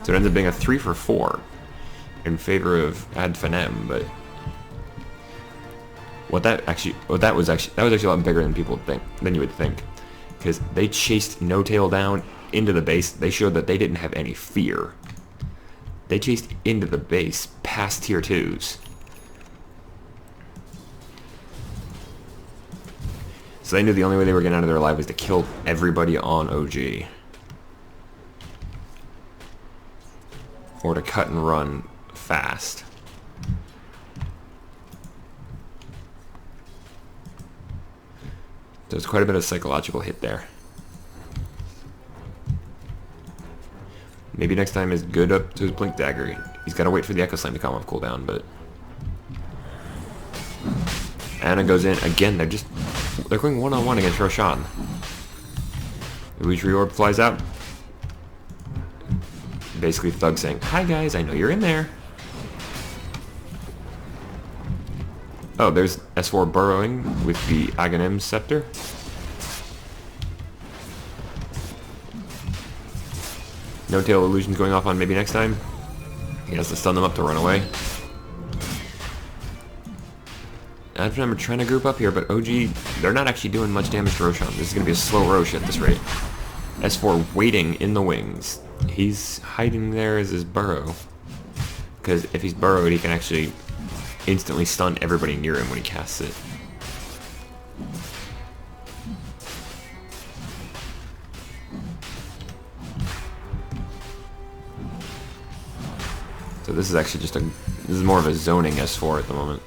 So it ends up being a 3 for 4 in favor of Ad Fenem, but that was actually a lot bigger than you would think, because they chased No Tail down into the base. They showed that they didn't have any fear. They chased into the base past tier 2s. So they knew the only way they were getting out of there alive was to kill everybody on OG. Or to cut and run fast. There's quite a bit of psychological hit there. Maybe next time is good up to his Blink Dagger. He's got to wait for the Echo Slam to come off cooldown, but... Anna goes in. Again, they're going one-on-one against Roshan. Illusory Orb flies out. Basically Thug saying, "Hi guys, I know you're in there." Oh, there's S4 burrowing with the Aghanim Scepter. No Tail illusions going off on maybe next time. He has to stun them up to run away. Advenem are trying to group up here, but OG, they're not actually doing much damage to Roshan. This is going to be a slow Rosh at this rate. S4 waiting in the wings. He's hiding there as his burrow. Because if he's burrowed, he can actually instantly stun everybody near him when he casts it. So this is actually this is more of a zoning S4 at the moment.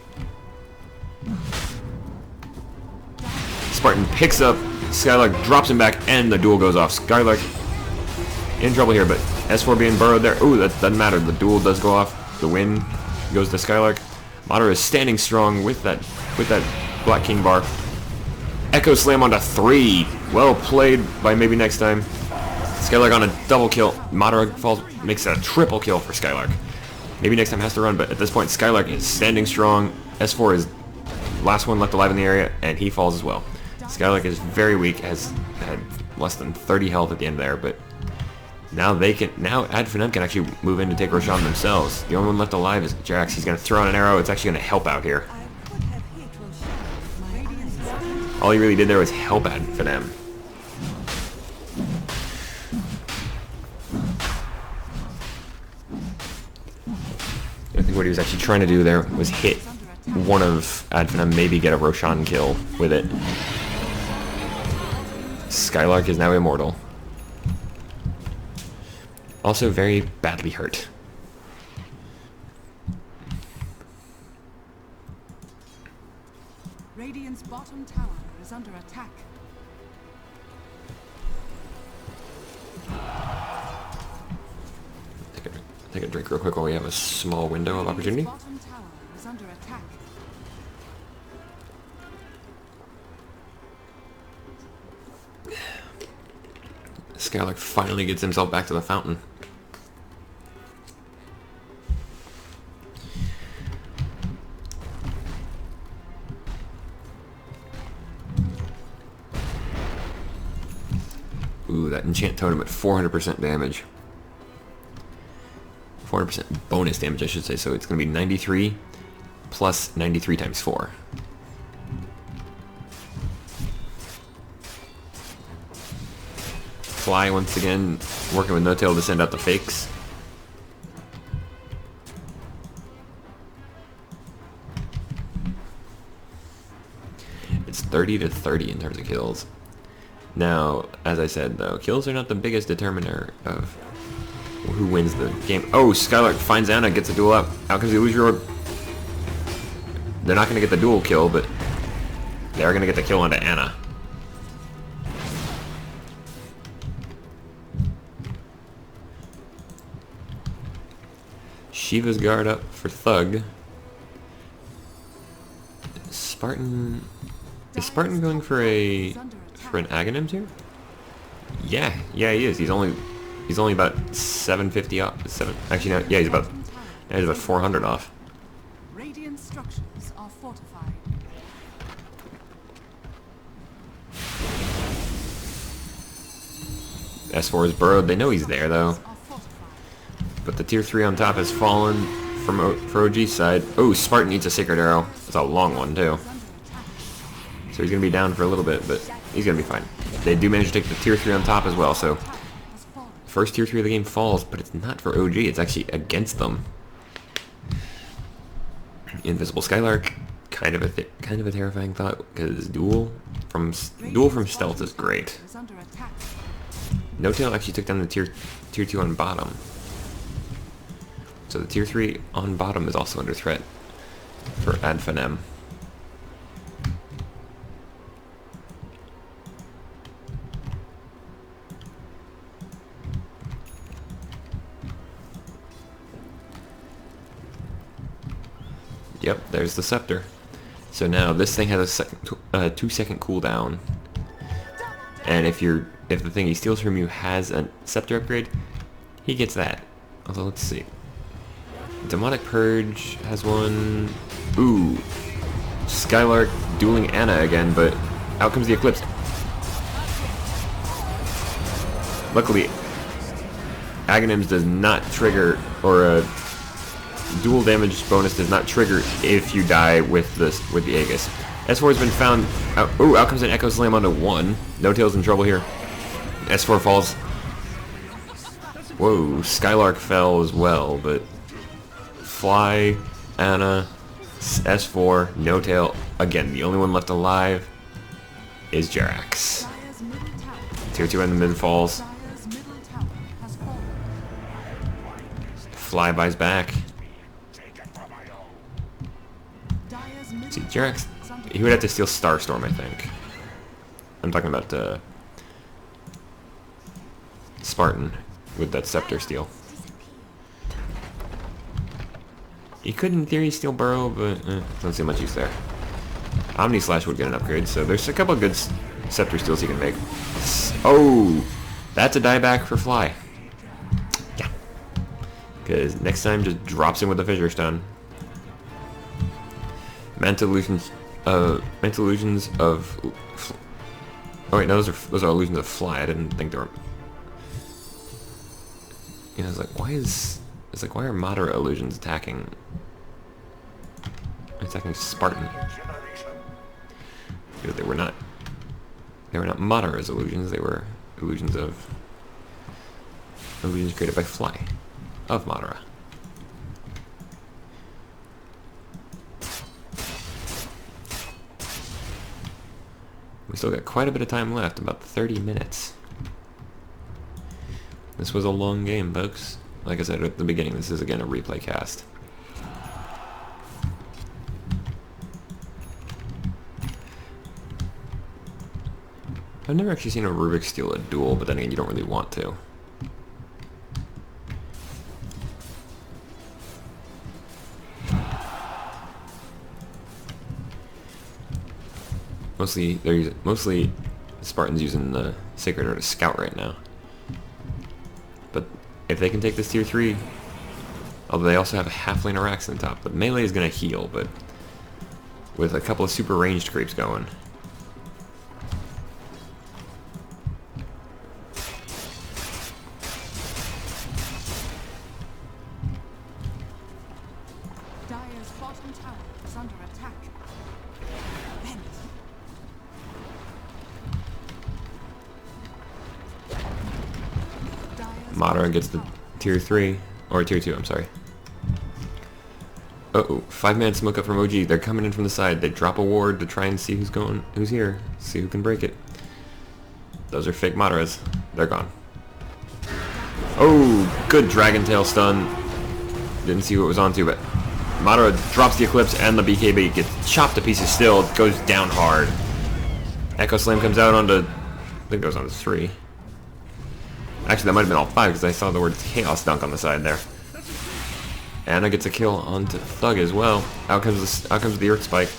Spartan picks up, Skylark drops him back, and the duel goes off. Skylark in trouble here, but S4 being burrowed there. Ooh, that doesn't matter. The duel does go off. The win goes to Skylark. Madara is standing strong with that Black King bar. Echo Slam onto 3. Well played by maybe next time. Skylark on a double kill. Madara makes a triple kill for Skylark. Maybe next time has to run, but at this point Skylark is standing strong. S4 is last one left alive in the area, and he falls as well. Skylark is very weak, has had less than 30 health at the end there, but now Ad Fenem can actually move in to take Roshan themselves. The only one left alive is Jerax. He's going to throw out an arrow. It's actually going to help out here. All he really did there was help Ad Fenem. I think what he was actually trying to do there was hit one of Ad Fenem, maybe get a Roshan kill with it. Skylark is now immortal. Also very badly hurt. Radiant's bottom tower is under attack. Take a drink real quick while we have a small window of opportunity. Bottom tower is under attack. Skylark finally gets himself back to the fountain. Ooh, that enchant totem at 400% damage. 400% bonus damage, I should say, so it's going to be 93 plus 93 times 4. Fly once again, working with No Tail to send out the fakes. It's 30 to 30 in terms of kills. Now, as I said though, kills are not the biggest determiner of who wins the game. Oh, Skylark finds Anna, gets a duel up. Out comes the illusion orb. They're not going to get the dual kill, but they are going to get the kill onto Anna. Shiva's guard up for Thug. Spartan... Is Spartan going for an Aghanim here? Yeah, he is. He's only about 750 off. Actually, no, yeah, he's about 400 off. Radiant structures are fortified. S4 is burrowed. They know he's there though. Are fortified. But the tier 3 on top has fallen for OG's side. Oh, Spartan needs a Sacred Arrow. It's a long one too. Is under attack. So he's going to be down for a little bit, but he's going to be fine. They do manage to take the tier 3 on top as well, so Has fallen. first tier 3 of the game falls, but it's not for OG. It's actually against them. Invisible Skylark, kind of a terrifying thought, because duel from stealth is great. Is under attack. No Tail actually took down the tier 2 on bottom. So the tier 3 on bottom is also under threat for Adfanem. Yep, there's the scepter. So now this thing has a 2-second cooldown, and if the thing he steals from you has a scepter upgrade, he gets that. Although let's see, Demonic Purge has one. Ooh, Skylark dueling Anna again, but out comes the Eclipse. Luckily, Aghanim's does not trigger, or a dual damage bonus does not trigger if you die with the Aegis. S4 has been found. Ooh, out comes an Echo Slam onto 1. No Tail's in trouble here. S4 falls. Whoa, Skylark fell as well, but Fly, Anna, S4, No Tail. Again, the only one left alive is Jerax. Dire's middle tower. Tier 2 in the mid falls. Dire's middle tower has fallen. Fly buys back. Dire's middle See, tower Jerax, is under he would have to steal Starstorm, I think. I'm talking about Spartan with that Scepter steal. He could, in theory, steal Burrow, but don't see much use there. Omni Slash would get an upgrade, so there's a couple of good Scepter steals he can make. Oh, that's a dieback for Fly. Yeah, because next time just drops in with the Fissure Stone. Mental illusions of. Oh wait, no, those are illusions of Fly. I didn't think they were. You know, why are moderate illusions attacking Spartan? Because they were not moderate as illusions. They were illusions created by Fly of Madara. We still got quite a bit of time left, about 30 minutes. This was a long game, folks. Like I said at the beginning, this is again a replay cast. I've never actually seen a Rubik steal a duel, but then again, you don't really want to. Mostly Spartans using the Sacred Art to scout right now. But if they can take this tier 3, although they also have a half lane Arax on top, but melee is going to heal, but with a couple of super ranged creeps going. Dire's bottom tower is under attack. Bent. Dire's Madara gets the tier 3, or tier 2, I'm sorry. Uh-oh, 5-man smoke up from OG. They're coming in from the side. They drop a ward to try and see who's here. See who can break it. Those are fake Mataras. They're gone. Oh, good Dragon Tail stun. Didn't see what it was onto, but Matara drops the Eclipse and the BKB gets chopped to pieces still. Goes down hard. Echo Slam comes out onto... I think it goes onto 3. Actually, that might have been all 5 because I saw the word Chaos Dunk on the side there. Anna gets a kill onto Thug as well. Out comes the Earth Spike.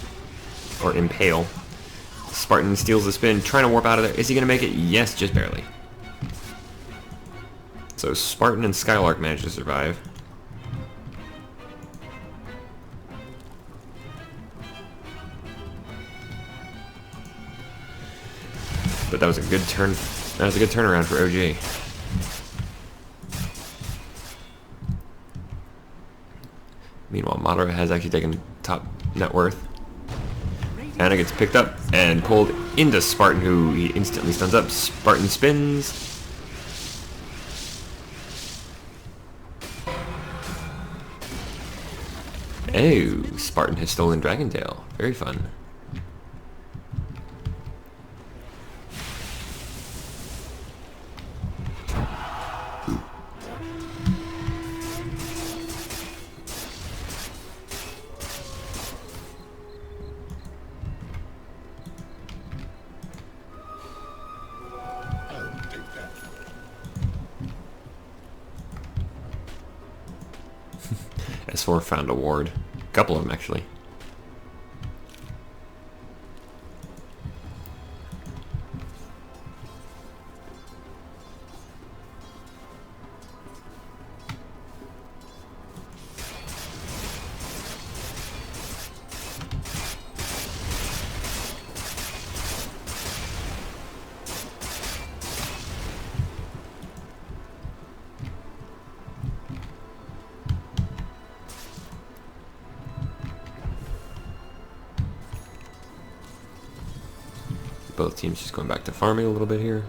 Or Impale. Spartan steals the spin, trying to warp out of there. Is he going to make it? Yes, just barely. So Spartan and Skylark manage to survive. But that was a good turn. That was a good turnaround for OG. Meanwhile, Madara has actually taken top net worth. Anna gets picked up and pulled into Spartan, who he instantly stuns up. Spartan spins. Oh, Spartan has stolen Dragon Tail. Very fun. I'll take that. S4 found a ward. A couple of them, actually. Both teams just going back to farming a little bit here.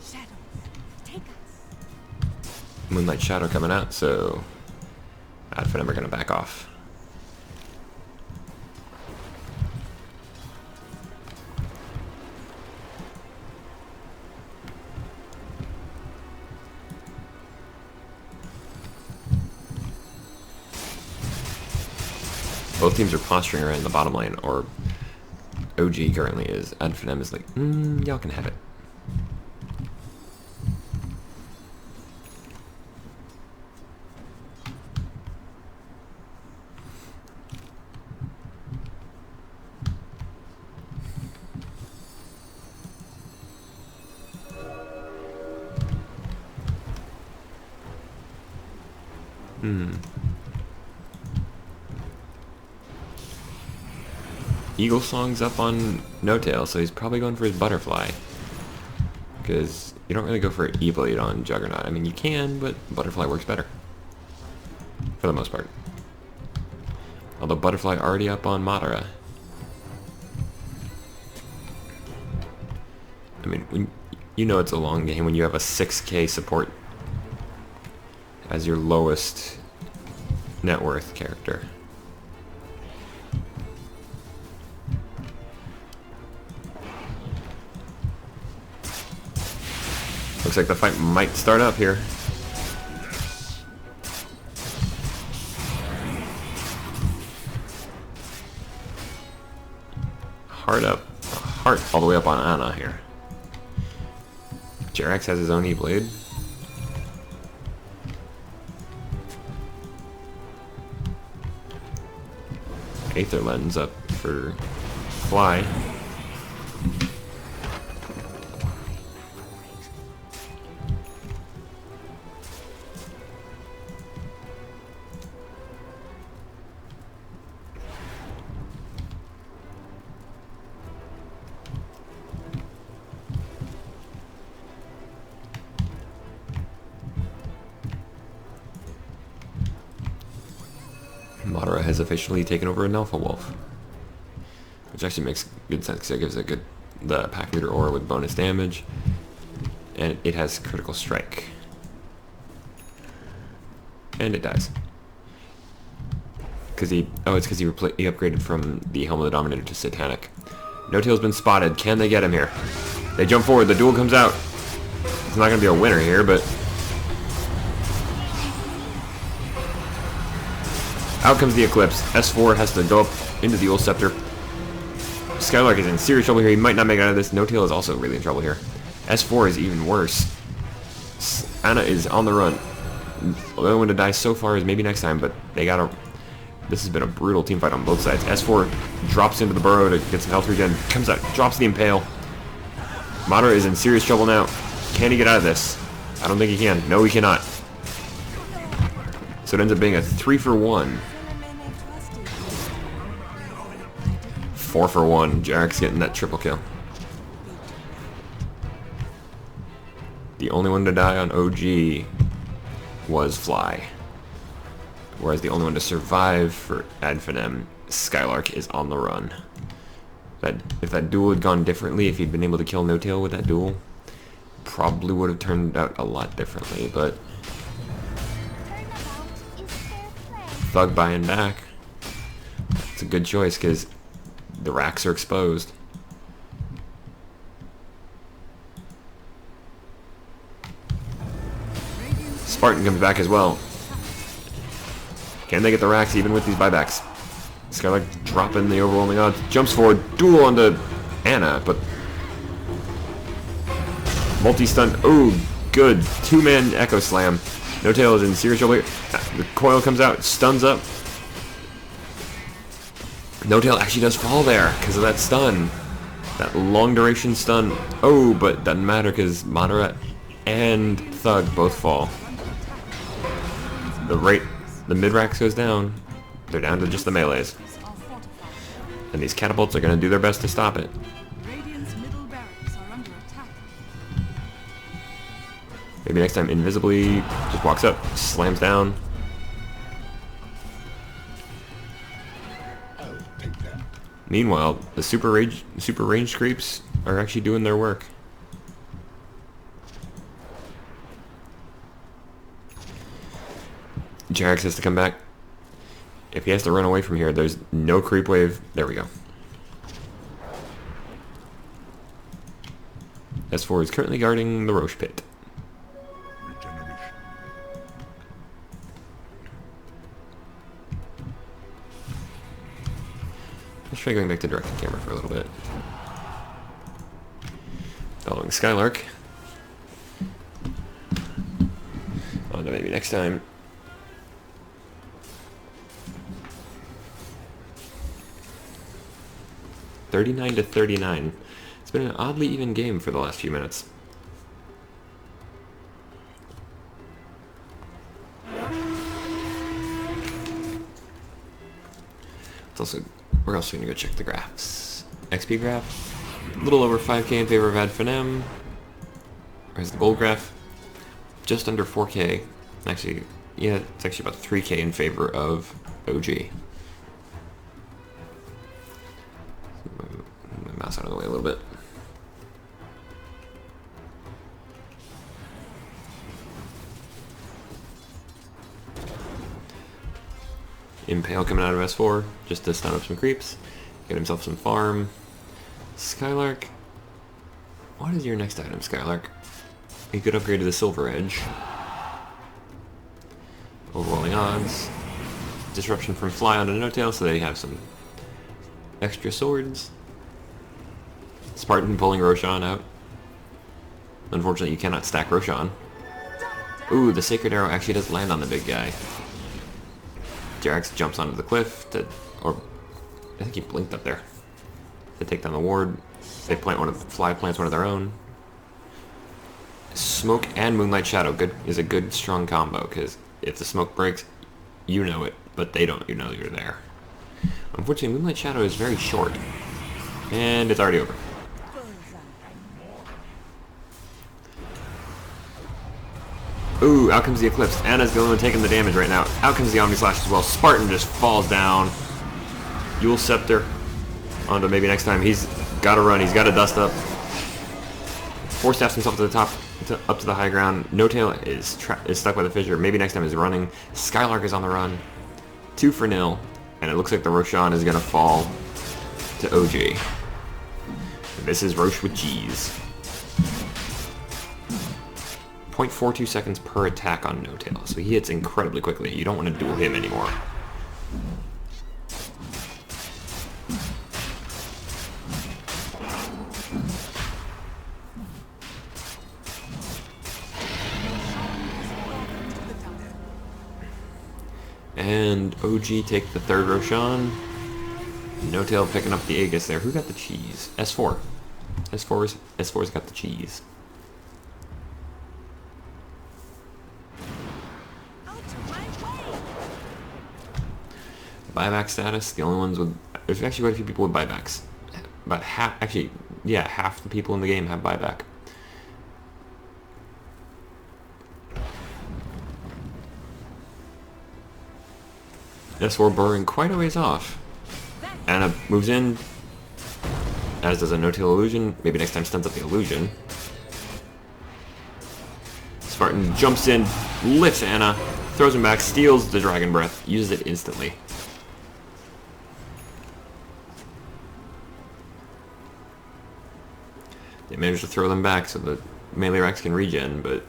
Shadows, take us. Moonlight Shadow coming out, so Adfin are going to back off. Both teams are posturing around the bottom lane, or OG currently is. Adfinem is like, y'all can have it. Eagle Song's up on No Tail, so he's probably going for his Butterfly. Because you don't really go for E-Blade on Juggernaut. I mean, you can, but Butterfly works better. For the most part. Although Butterfly already up on Madara. I mean, when, you know it's a long game when you have a 6k support as your lowest net worth character. Looks like the fight might start up here. Heart up. Heart all the way up on Anna here. Jerax has his own E-Blade. Aether Lens up for Fly. Madara has officially taken over an Alpha Wolf. Which actually makes good sense because it gives a good the pack leader aura with bonus damage, and it has critical strike. And it dies. Because he upgraded from the Helm of the Dominator to Satanic. No-Tail's been spotted. Can they get him here? They jump forward. The duel comes out. It's not going to be a winner here, but out comes the Eclipse. S4 has to go up into the Dual Scepter. Skylark is in serious trouble here. He might not make it out of this. No-Tail is also really in trouble here. S4 is even worse. Anna is on the run. The only one to die so far is maybe next time, but they gotta... This has been a brutal team fight on both sides. S4 drops into the burrow to get some health regen. Comes out, drops the Impale. Madara is in serious trouble now. Can he get out of this? I don't think he can. No, he cannot. So it ends up being a 3-for-1. 4-for-1. Jarek's getting that triple kill. The only one to die on OG was Fly. Whereas the only one to survive for Adfinem, Skylark, is on the run. If that duel had gone differently, if he'd been able to kill No-Tail with that duel, probably would have turned out a lot differently, but Thug buying back. It's a good choice because the racks are exposed. Spartan comes back as well. Can they get the racks even with these buybacks? Skylark dropping the overwhelming odds. Jumps forward. Duel onto Anna, but multi-stun. Oh, good. Two-man Echo Slam. No-Tail is in serious trouble here. The coil comes out. Stuns up. No-Tail actually does fall there because of that stun. That long-duration stun. Oh, but doesn't matter because Madara and Thug both fall. The mid-racks goes down. They're down to just the melees. And these catapults are going to do their best to stop it. Radiant's middle barracks are under attack. Maybe next time invisibly just walks up, slams down. I'll take that. Meanwhile, the super range creeps are actually doing their work. Jarex has to come back. If he has to run away from here, there's no creep wave. There we go. S4 is currently guarding the Roche pit. Regeneration. Let's try going back to directed camera for a little bit. Following Skylark. On to maybe next time. $39-39. It's been an oddly even game for the last few minutes. We're also going to go check the graphs. XP graph, a little over 5k in favor of Adfinem. Where's the gold graph? Just under 4k. Actually, yeah, it's actually about 3k in favor of OG. Move my mouse out of the way a little bit. Impale coming out of S4 just to stun up some creeps, get himself some farm. Skylark, what is your next item, Skylark? You could upgrade to the Silver Edge. Overwhelming odds. Disruption from Fly onto No-Tail so they have some extra swords. Spartan pulling Roshan out. Unfortunately, you cannot stack Roshan. Ooh, the Sacred Arrow actually does land on the big guy. Jarex jumps onto the cliff to, or I think he blinked up there to take down the ward. They plant one of Fly plants one of their own. Smoke and Moonlight Shadow is a good strong combo because if the smoke breaks, you know it, but they don't. You know you're there. Unfortunately, Moonlight Shadow is very short, and it's already over. Ooh, out comes the Eclipse. Anna's the only one taking the damage right now. Out comes the Omni Slash as well. Spartan just falls down. Dual Scepter. On to maybe next time. He's got got to run. He's got to dust up. Force staffs himself to the top, up to the high ground. No-Tail is stuck by the fissure. Maybe next time he's running. Skylark is on the run. 2-0. And it looks like the Roshan is going to fall to OG. This is Roche with cheese. 0.42 seconds per attack on No-Tail, so he hits incredibly quickly. You don't want to duel him anymore. And OG take the third Roshan. No-Tail picking up the Aegis there. Who got the cheese? S4. S4's got the cheese. Buyback status. The only ones with... There's actually quite a few people with buybacks. About half... Actually, yeah, half the people in the game have buyback. S4 burrowing quite a ways off. Anna moves in, as does a No-Tail illusion. Maybe next time stunts up the illusion. Spartan jumps in, lifts Anna, throws him back, steals the Dragon Breath, uses it instantly. They managed to throw them back so the melee racks can regen, but...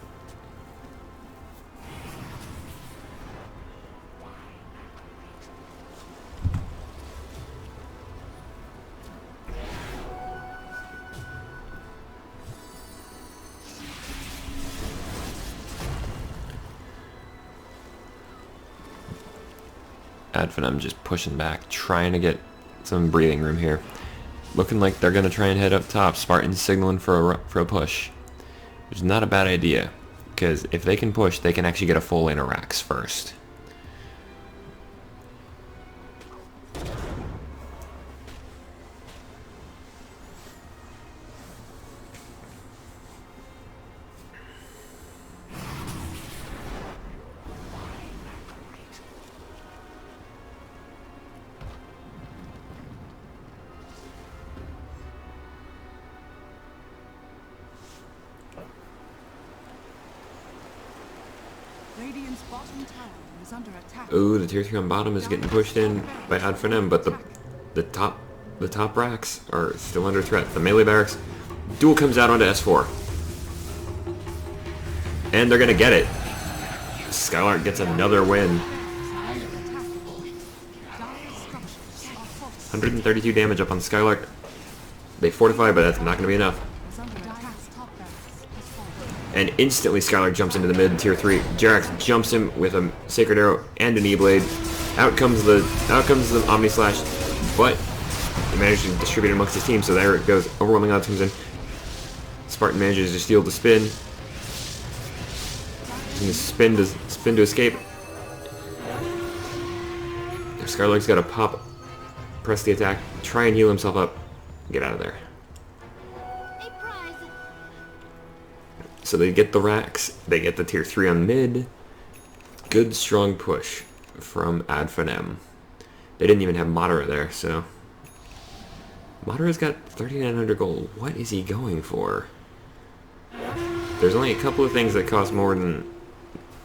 I'm just pushing back, trying to get some breathing room here. Looking like they're going to try and head up top. Spartan's signaling for a push. Which is not a bad idea, because if they can push, they can actually get a full lane of racks first. Radiant's bottom tower is under attack. Ooh, the tier 3 on bottom is getting pushed in by Ad4Nem, but the top racks are still under threat. The melee barracks duel comes out onto S4. And they're gonna get it. Skylark gets another win. 132 damage up on Skylark. They fortify, but that's not gonna be enough. And instantly Skylark jumps into the mid tier 3. Jerax jumps him with a Sacred Arrow and an E-Blade. Out comes the Omni Slash, but he managed to distribute it amongst his team, so there it goes. Overwhelming odds comes in. Spartan manages to steal the spin. He's gonna spin to escape. Skylark's got to pop, press the attack, try and heal himself up, get out of there. So they get the racks, they get the tier 3 on mid. Good strong push from Ad4Nem. They didn't even have Madara there, so... Madara's got 3,900 gold. What is he going for? There's only a couple of things that cost more than...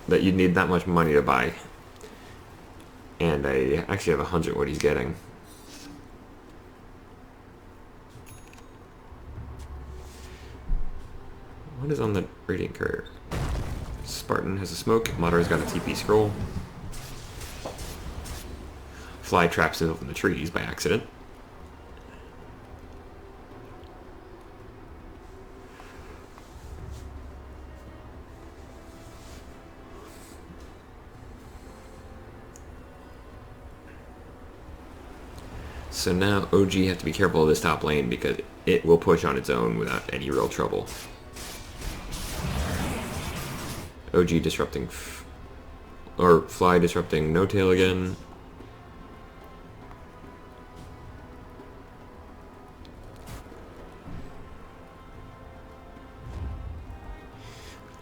that you'd need that much money to buy. And I actually have 100 what he's getting. What is on the Radiant Courier? Spartan has a smoke. Madara's got a TP scroll. Fly traps himself in the trees by accident. So now OG have to be careful of this top lane because it will push on its own without any real trouble. OG disrupting, or Fly disrupting No-Tail again.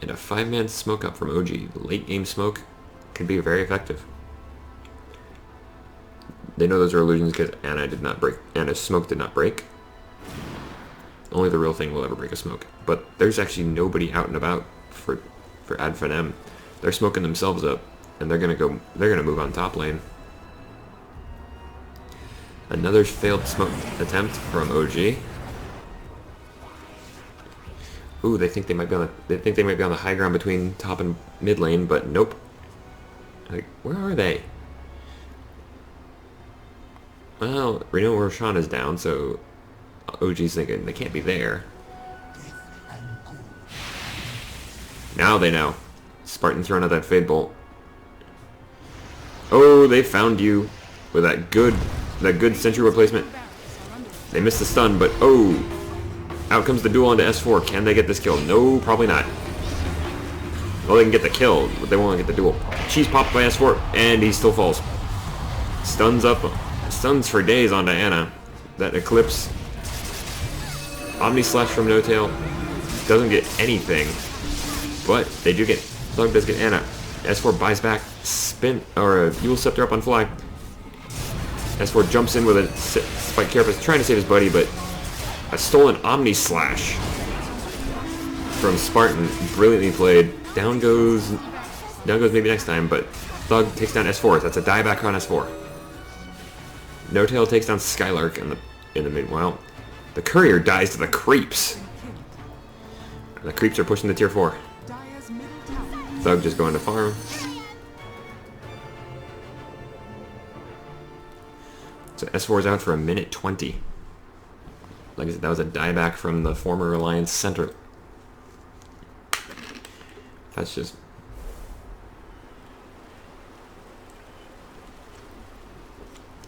And a 5-man smoke up from OG. Late game smoke can be very effective. They know those are illusions because Anna's smoke did not break. Only the real thing will ever break a smoke. But there's actually nobody out and about for Adfinem. They're smoking themselves up, and they're gonna move on top lane. Another failed smoke attempt from OG. Ooh, they think they might be on the high ground between top and mid lane, but nope. Like, where are they? Well, Reno Roshan is down, so OG's thinking they can't be there. Now they know. Spartan throwing out that Fade Bolt. Oh, they found you with that good sentry replacement. They missed the stun, but oh, out comes the duel onto S4. Can they get this kill? No, probably not. Well, they can get the kill, but they won't get the duel. She's popped by S4, and he still falls. Stuns up. Stuns for days onto Ana. That Eclipse. Omni Slash from No Tail. Doesn't get anything. But they do get... Thug does get Ana. S4 buys back. Spin... Or a Yule Scepter up on fly. S4 jumps in with a Spike Carapace, trying to save his buddy, but... A stolen Omni Slash from Spartan. Brilliantly played. Down goes maybe next time, but Thug takes down S4. That's a dieback on S4. No Tail takes down Skylark in the meanwhile. The Courier dies to the Creeps. And the Creeps are pushing the tier 4. Thug just going to farm. So S4 is out for a minute 20. Like I said, that was a dieback from the former Alliance center. That's just...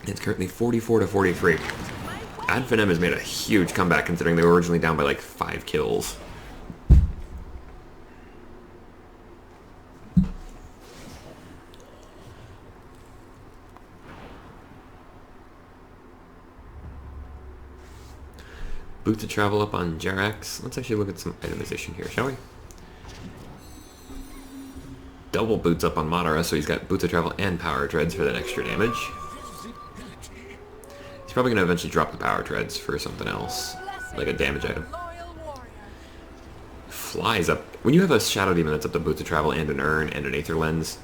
It's currently 44-43. Adfinem has made a huge comeback considering they were originally down by like 5 kills. Boot to travel up on Jerax. Let's actually look at some itemization here, shall we? Double boots up on Madara, so he's got boots of travel and power treads for that extra damage. He's probably going to eventually drop the power treads for something else, like a damage item. Flies up. When you have a Shadow Demon that's up to boots of travel and an urn and an Aether Lens,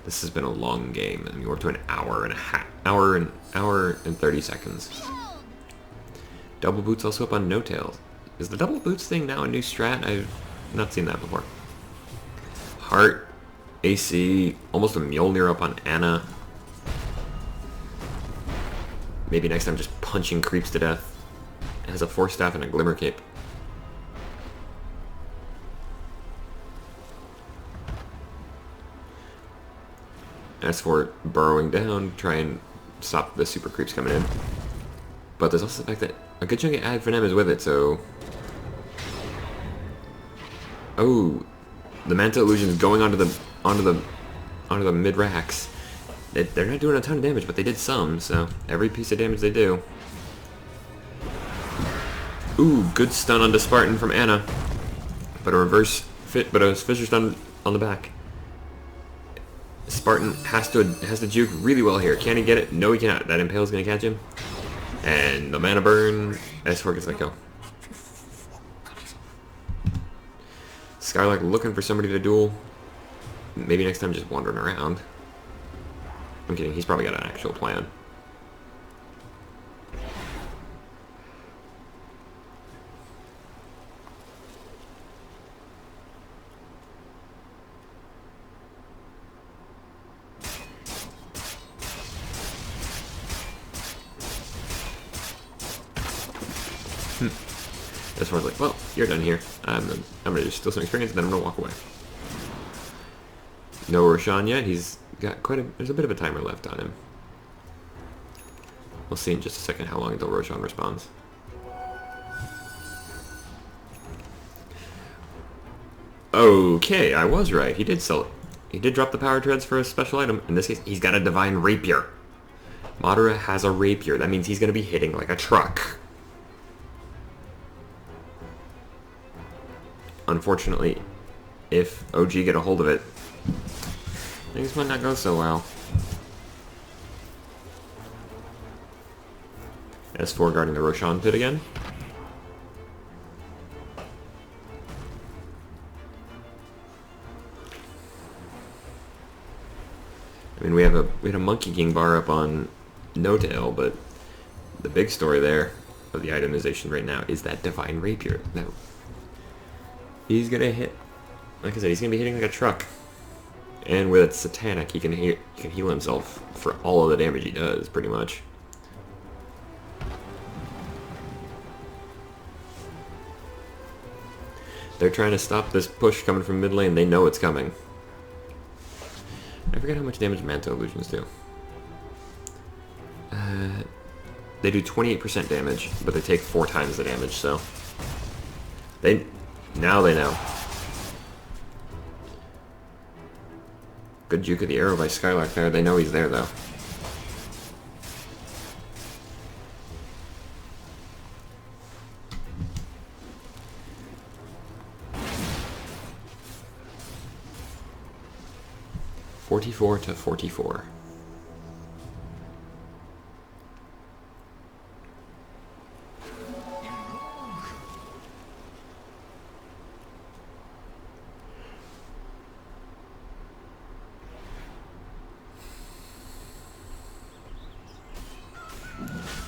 this has been a long game. I mean, we're up to an hour and a half, hour and 30 seconds. Double boots also up on No Tail. Is the double boots thing now a new strat? I've not seen that before. Heart. AC, almost a Mjolnir up on Ana. Maybe next time just punching creeps to death. It has a Force Staff and a Glimmer Cape. S4 burrowing down, try and stop the super creeps coming in. But there's also the fact that a good chunk of Adfinem is with it, so... Oh, the Manta Illusion is going onto the mid racks. They're not doing a ton of damage, but they did some. So every piece of damage they do. Ooh, good stun onto Spartan from Ana, but a Fissure stun on the back. Spartan has to juke really well here. Can he get it? No, he cannot. That Impale's gonna catch him, and the mana burn. S4 gets let go. Skylark looking for somebody to duel. Maybe next time just wandering around. I'm kidding, he's probably got an actual plan. This one's like, well, you're done here. I'm gonna just steal some experience, and then I'm gonna walk away. No Roshan yet. He's got there's a bit of a timer left on him. We'll see in just a second how long until Roshan responds. Okay, I was right. He did sell it. He did drop the power treads for a special item. In this case, he's got a Divine Rapier. Madara has a rapier. That means he's gonna be hitting like a truck. Unfortunately, if OG get a hold of it, things might not go so well. S4 guarding the Roshan pit again. I mean, we had a Monkey King bar up on No Tail, but the big story there of the itemization right now is that Divine Rapier. Now, he's gonna hit, like I said, he's gonna be hitting like a truck. And with Satanic, he can heal himself for all of the damage he does, pretty much. They're trying to stop this push coming from mid lane. They know it's coming. I forget how much damage Manto Illusions do. They do 28% damage, but they take 4 times the damage, so... Now they know. Good juke of the arrow by Skylark there. They know he's there, though. $44 to $44.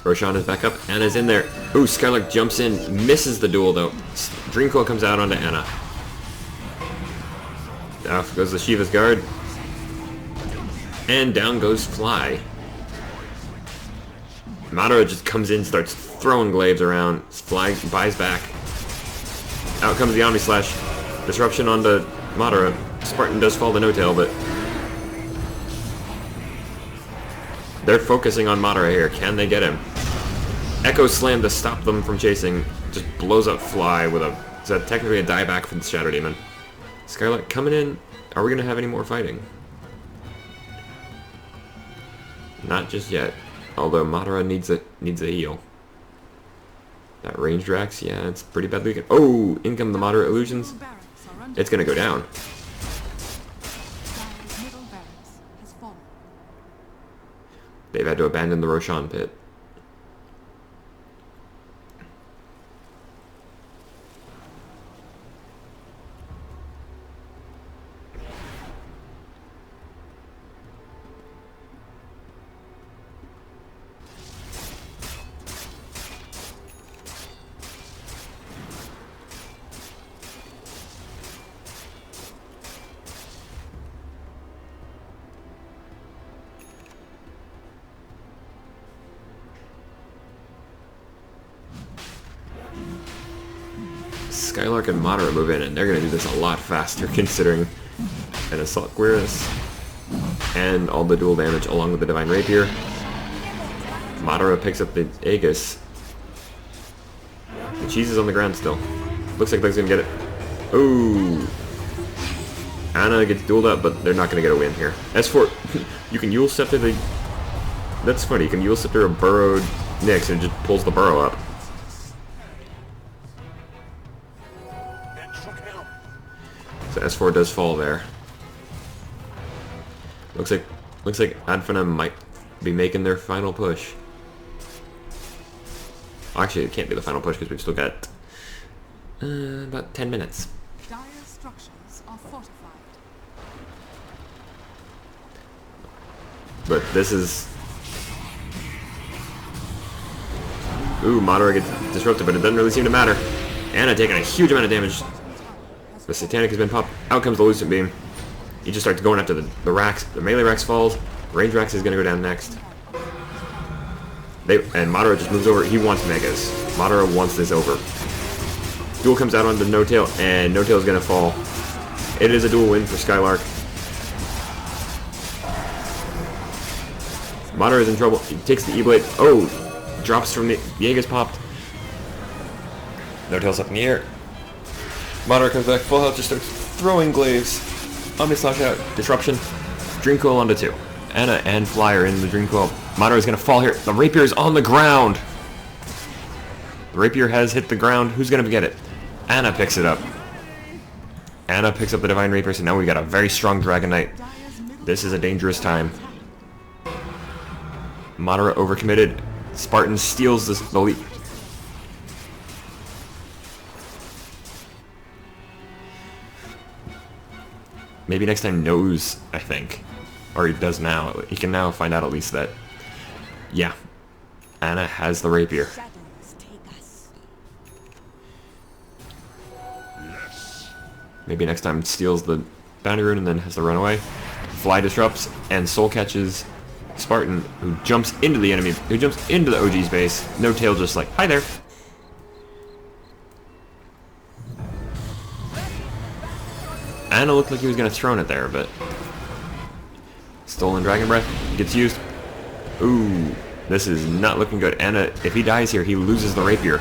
Roshan is back up. Anna's in there. Ooh, Skylark jumps in, misses the duel though. Dreamcoil comes out onto Anna. Off goes the Shiva's guard. And down goes Fly. Madara just comes in, starts throwing glaives around. Fly buys back. Out comes the Omni Slash. Disruption onto Madara. Spartan does fall to No Tail, but they're focusing on Madara here. Can they get him? Echo Slam to stop them from chasing. Just blows up Fly with a... Is that technically a dieback from the Shadow Demon? Skylark coming in. Are we going to have any more fighting? Not just yet. Although Madara needs a heal. That ranged Rax, yeah, it's pretty badly... Oh! In come the Madara illusions. It's going to go down. They've had to abandon the Roshan pit. Skylark and Madara move in, and they're going to do this a lot faster considering an Assault Cuirass and all the dual damage along with the Divine Rapier. Madara picks up the Aegis. The cheese is on the ground still. Looks like Bug's going to get it. Ooh. Anna gets dueled up, but they're not going to get a win here. S4, you can Yule Scepter the... That's funny, you can Yule Scepter a burrowed Nyx and it just pulls the burrow up. So S4 does fall there. Looks like Adfana might be making their final push. Actually, it can't be the final push because we've still got about 10 minutes. Dire structures are fortified. But this is... Ooh, Madara gets disrupted, but it doesn't really seem to matter. Anna taking a huge amount of damage. The Satanic has been popped. Out comes the Lucent Beam. He just starts going after the Rax. The melee Rax falls. Range Rax is going to go down next. And Madara just moves over. He wants Megas. Madara wants this over. Duel comes out onto No Tail, and No Tail is going to fall. It is a dual win for Skylark. Madara is in trouble. He takes the E-Blade. Oh! Drops from the Aegis popped. No Tail's up in the air. Madara comes back, full health, just starts throwing glaives. Omni Slash out, disruption. Dream Coil onto 2. Anna and Fly are in the Dream Coil. Madara is going to fall here. The Rapier is on the ground. The Rapier has hit the ground. Who's going to get it? Anna picks it up. Anna picks up the Divine Rapier, so now we got a very strong Dragon Knight. This is a dangerous time. Madara overcommitted. Spartan steals the lead. Maybe next time Nose, I think. Or he does now. He can now find out at least that, yeah, Anna has the rapier. Shadows take us. Maybe next time steals the bounty rune and then has to run away. Fly disrupts, and soul catches Spartan, who jumps into the enemy, who jumps into the OG's base. No tail, just like, hi there. Anna looked like he was going to throw it there, but stolen Dragon Breath gets used. Ooh, this is not looking good. Anna, if he dies here, he loses the rapier.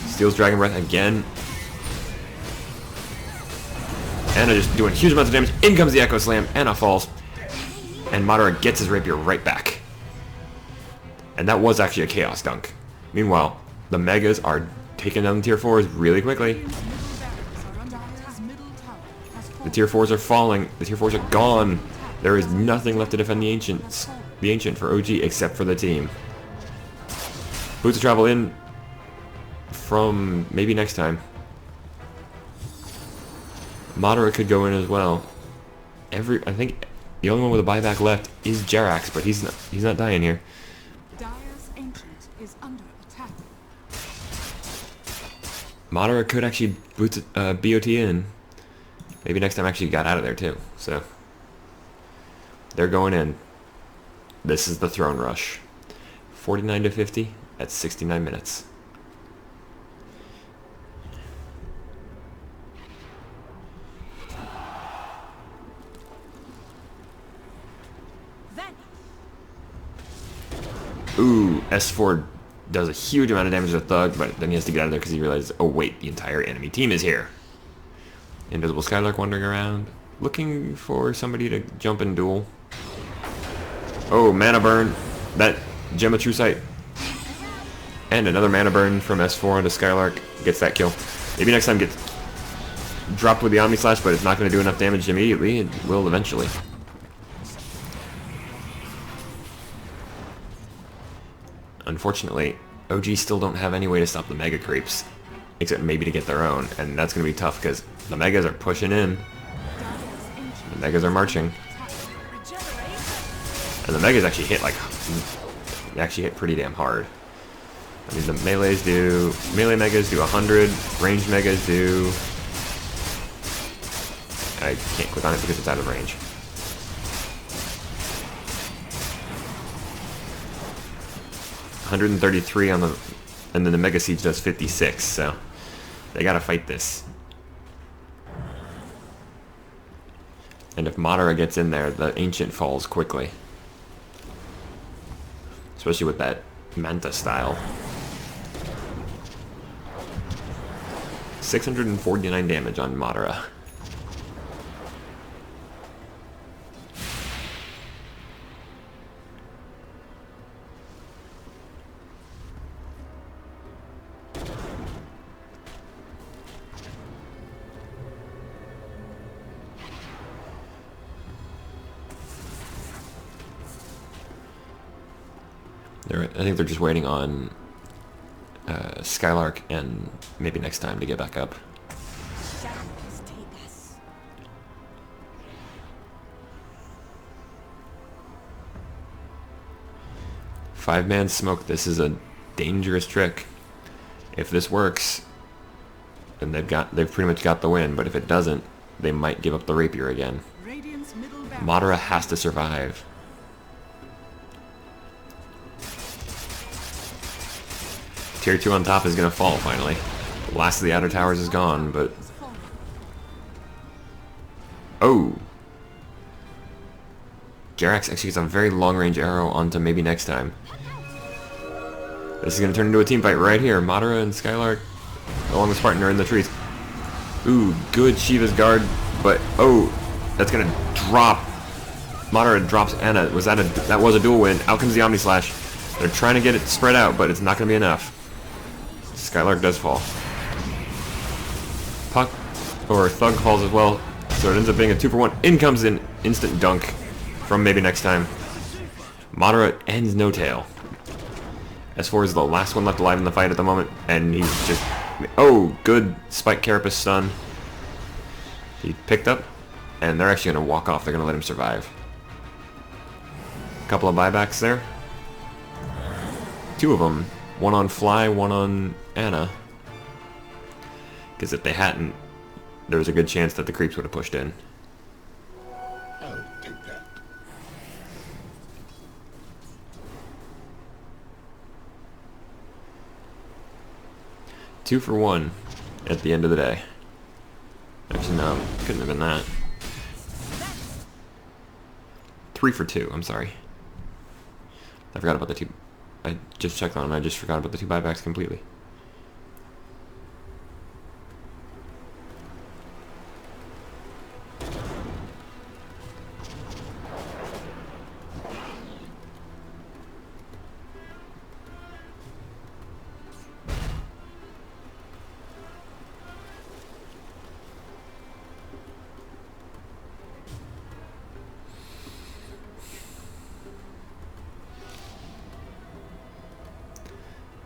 Steals Dragon Breath again. Anna just doing huge amounts of damage. In comes the Echo Slam. Anna falls. And Madara gets his rapier right back. And that was actually a Chaos Dunk. Meanwhile, the Megas are taking down the Tier 4s really quickly. The Tier 4s are falling. The Tier 4s are gone. There is nothing left to defend the Ancient for OG except for the team. Boots of Travel in from maybe next time. Madara could go in as well. I think the only one with a buyback left is Jerax, but he's not dying here. Dire's Ancient is under attack. Madara could actually BOT in. Maybe next time actually got out of there too. So they're going in. This is the Throne Rush. 49 to 50 at 69 minutes. Ooh, S4 does a huge amount of damage to Thug, but then he has to get out of there because he realizes, oh wait, the entire enemy team is here. Invisible Skylark wandering around, looking for somebody to jump and duel. Oh, mana burn. That Gem of True Sight. And another mana burn from S4 onto Skylark. Gets that kill. Maybe next time gets dropped with the Omni Slash, but it's not going to do enough damage immediately. It will eventually. Unfortunately, OG still don't have any way to stop the Mega Creeps. Except maybe to get their own. And that's going to be tough because the Megas are pushing in. The Megas are marching. And the Megas actually hit pretty damn hard. I mean, the melee Megas do 100, ranged Megas do... I can't click on it because it's out of range. $133 on the... And then the Mega Siege does 56, so... They gotta fight this. And if Madara gets in there, the Ancient falls quickly. Especially with that Manta style. 649 damage on Madara. I think they're just waiting on Skylark and maybe next time to get back up. Shadows take us. Five-man smoke. This is a dangerous trick. If this works, then they've pretty much got the win. But if it doesn't, they might give up the rapier again. Radiant's middle barracks. Madara has to survive. Tier 2 on top is going to fall, finally. The last of the outer towers is gone, but... Oh! Jerax actually gets a very long-range arrow onto maybe next time. This is going to turn into a team fight right here. Madara and Skylark, along with Spartan, are in the trees. Ooh, good Shiva's guard, but... Oh! That's going to drop. Madara drops Anna. That was a dual win. Out comes the Omni Slash. They're trying to get it spread out, but it's not going to be enough. Skylark does fall. Thug falls as well, so it ends up being a 2-for-1. In comes an instant dunk from maybe next time. Madara ends no tail. S4 is the last one left alive in the fight at the moment, and he's just... Oh, good Spike Carapace stun. He picked up, and they're actually going to walk off. They're going to let him survive. Couple of buybacks there. 2 of them. One on Fly, one on Anna. Because if they hadn't, there was a good chance that the creeps would have pushed in. I'll take that. Two for one at the end of the day. Actually, no, couldn't have been that. 3 for 2, I'm sorry. I forgot about the 2. I just checked on them, I just forgot about the 2 buybacks completely.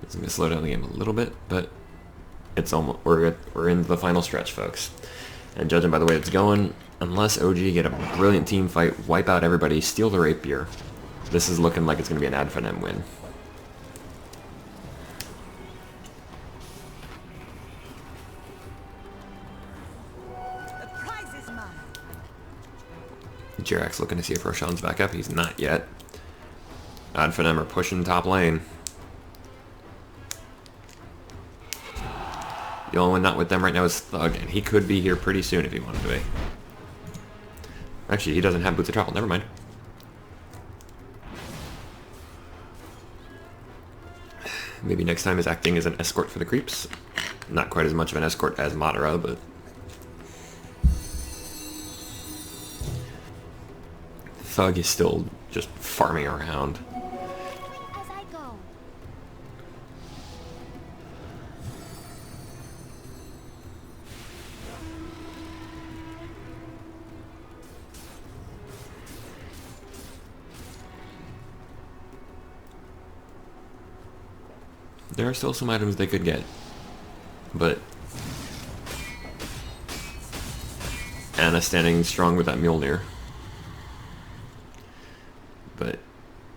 It's going to slow down the game a little bit, but it's almost we're into the final stretch, folks. And judging by the way it's going, unless OG get a brilliant team fight, wipe out everybody, steal the rapier, this is looking like it's going to be an AdFNM win. The prize is mine. Jirax looking to see if Roshan's back up. He's not yet. AdFNM are pushing top lane. The only one not with them right now is Thug, and he could be here pretty soon if he wanted to be. Actually, he doesn't have boots of travel. Never mind. Maybe next time is acting as an escort for the creeps. Not quite as much of an escort as Madara, but... Thug is still just farming around. As I go. There are still some items they could get, but Anna standing strong with that Mjolnir. But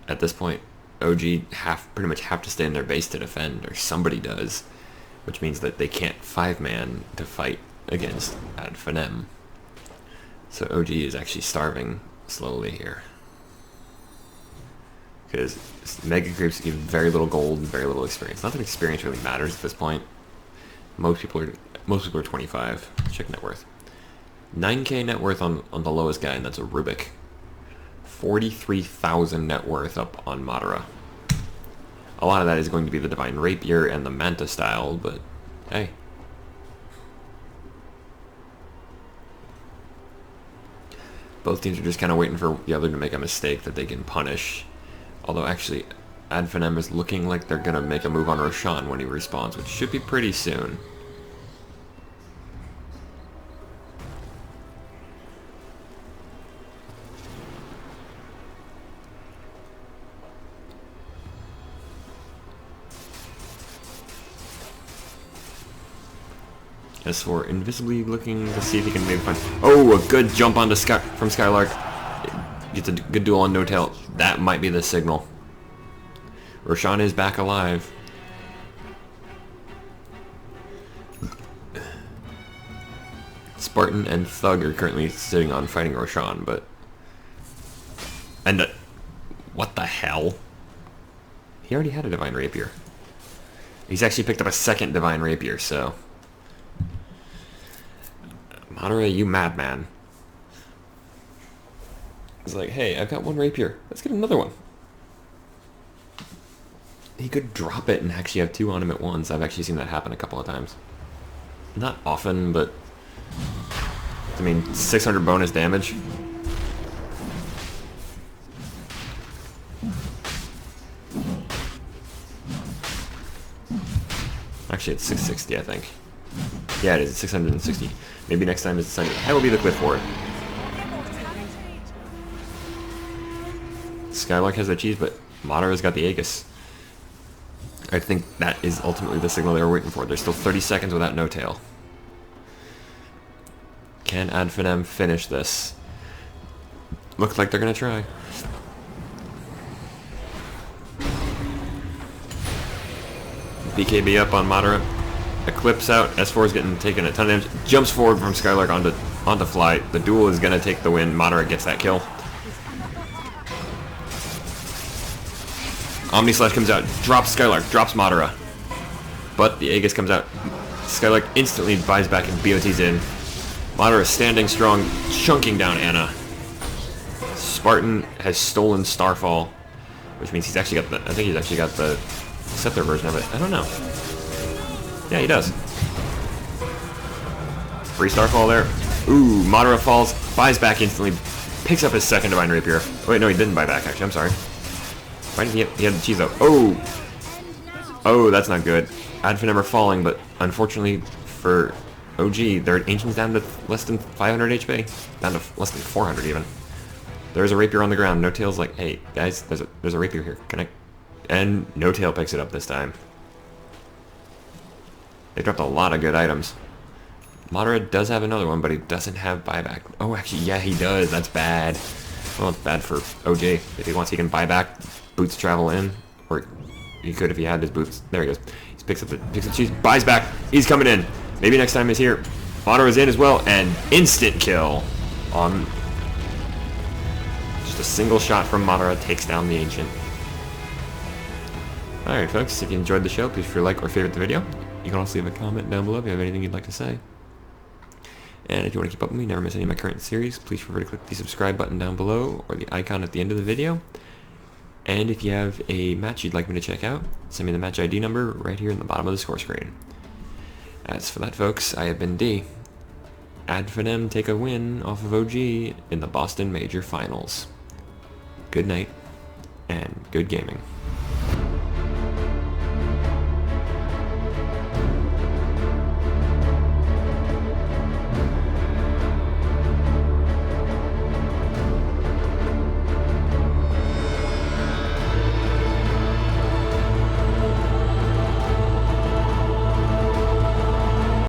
at this point, OG pretty much have to stay in their base to defend, or somebody does, which means that they can't 5-man to fight against AdFNM. So OG is actually starving slowly here. Because Mega Creeps give very little gold and very little experience. Not that experience really matters at this point. Most people are 25. Check net worth. 9k net worth on the lowest guy, and that's a Rubik. 43,000 net worth up on Madara. A lot of that is going to be the Divine Rapier and the Manta style, but hey. Both teams are just kind of waiting for the other to make a mistake that they can punish. Although actually, AdFNM is looking like they're going to make a move on Roshan when he respawns, which should be pretty soon. S4 invisibly looking to see if he can maybe find... Oh, a good jump onto from Skylark. Gets a good duel on No Tail. That might be the signal. Roshan is back alive. Spartan and Thug are currently sitting on fighting Roshan, but... And what the hell? He already had a Divine Rapier. He's actually picked up a second Divine Rapier, so... Madara, you madman. He's like, hey, I've got one rapier. Let's get another one. He could drop it and actually have 2 on him at once. I've actually seen that happen a couple of times. Not often, but... I mean, 600 bonus damage. Actually, it's 660, I think. Yeah, it is. It's 660. Maybe next time it's Sunday. I will be the clip for it. Skylark has the cheese, but Madara's got the Aegis. I think that is ultimately the signal they were waiting for. There's still 30 seconds without No Tail. Can AdFNM finish this? Looks like they're going to try. BKB up on Madara. Eclipse out. S4 is getting taken a ton of damage. Jumps forward from Skylark onto Fly. The duel is gonna take the win. Madara gets that kill. Omni Slash comes out, drops Skylark, drops Madara. But the Aegis comes out. Skylark instantly buys back and BOT's in. Madara standing strong, chunking down Anna. Spartan has stolen Starfall, which means he's actually got the, I think he's actually got the Scepter version of it. I don't know. Yeah, he does. Free Starfall there. Ooh, Madara falls, buys back instantly, picks up his second Divine Rapier. Oh, wait, no, he didn't buy back, actually, I'm sorry. Why did he have the cheese up? Oh! Oh, that's not good. Ad Infinitum are falling, but unfortunately for OG, their Ancient's down to less than 500 HP. Down to less than 400 even. There's a Rapier on the ground. No Tail's like, hey, guys, there's a Rapier here. Can I... And No Tail picks it up this time. They dropped a lot of good items. Madara does have another one, but he doesn't have buyback. Oh, actually, yeah, he does. That's bad. Well, it's bad for OG. If he wants, he can buy back, boots travel in, or he could if he had his boots. There he goes. He picks up the cheese, buys back. He's coming in. Maybe next time he's here. Madara's in as well, and instant kill on just a single shot from Madara takes down the Ancient. Alright folks, if you enjoyed the show, please feel like or favorite the video. You can also leave a comment down below if you have anything you'd like to say. And if you want to keep up with me, never miss any of my current series, please feel free to click the subscribe button down below or the icon at the end of the video. And if you have a match you'd like me to check out, send me the match ID number right here in the bottom of the score screen. As for that folks, I have been D. Ad Infinitum take a win off of OG in the Boston Major Finals. Good night, and good gaming.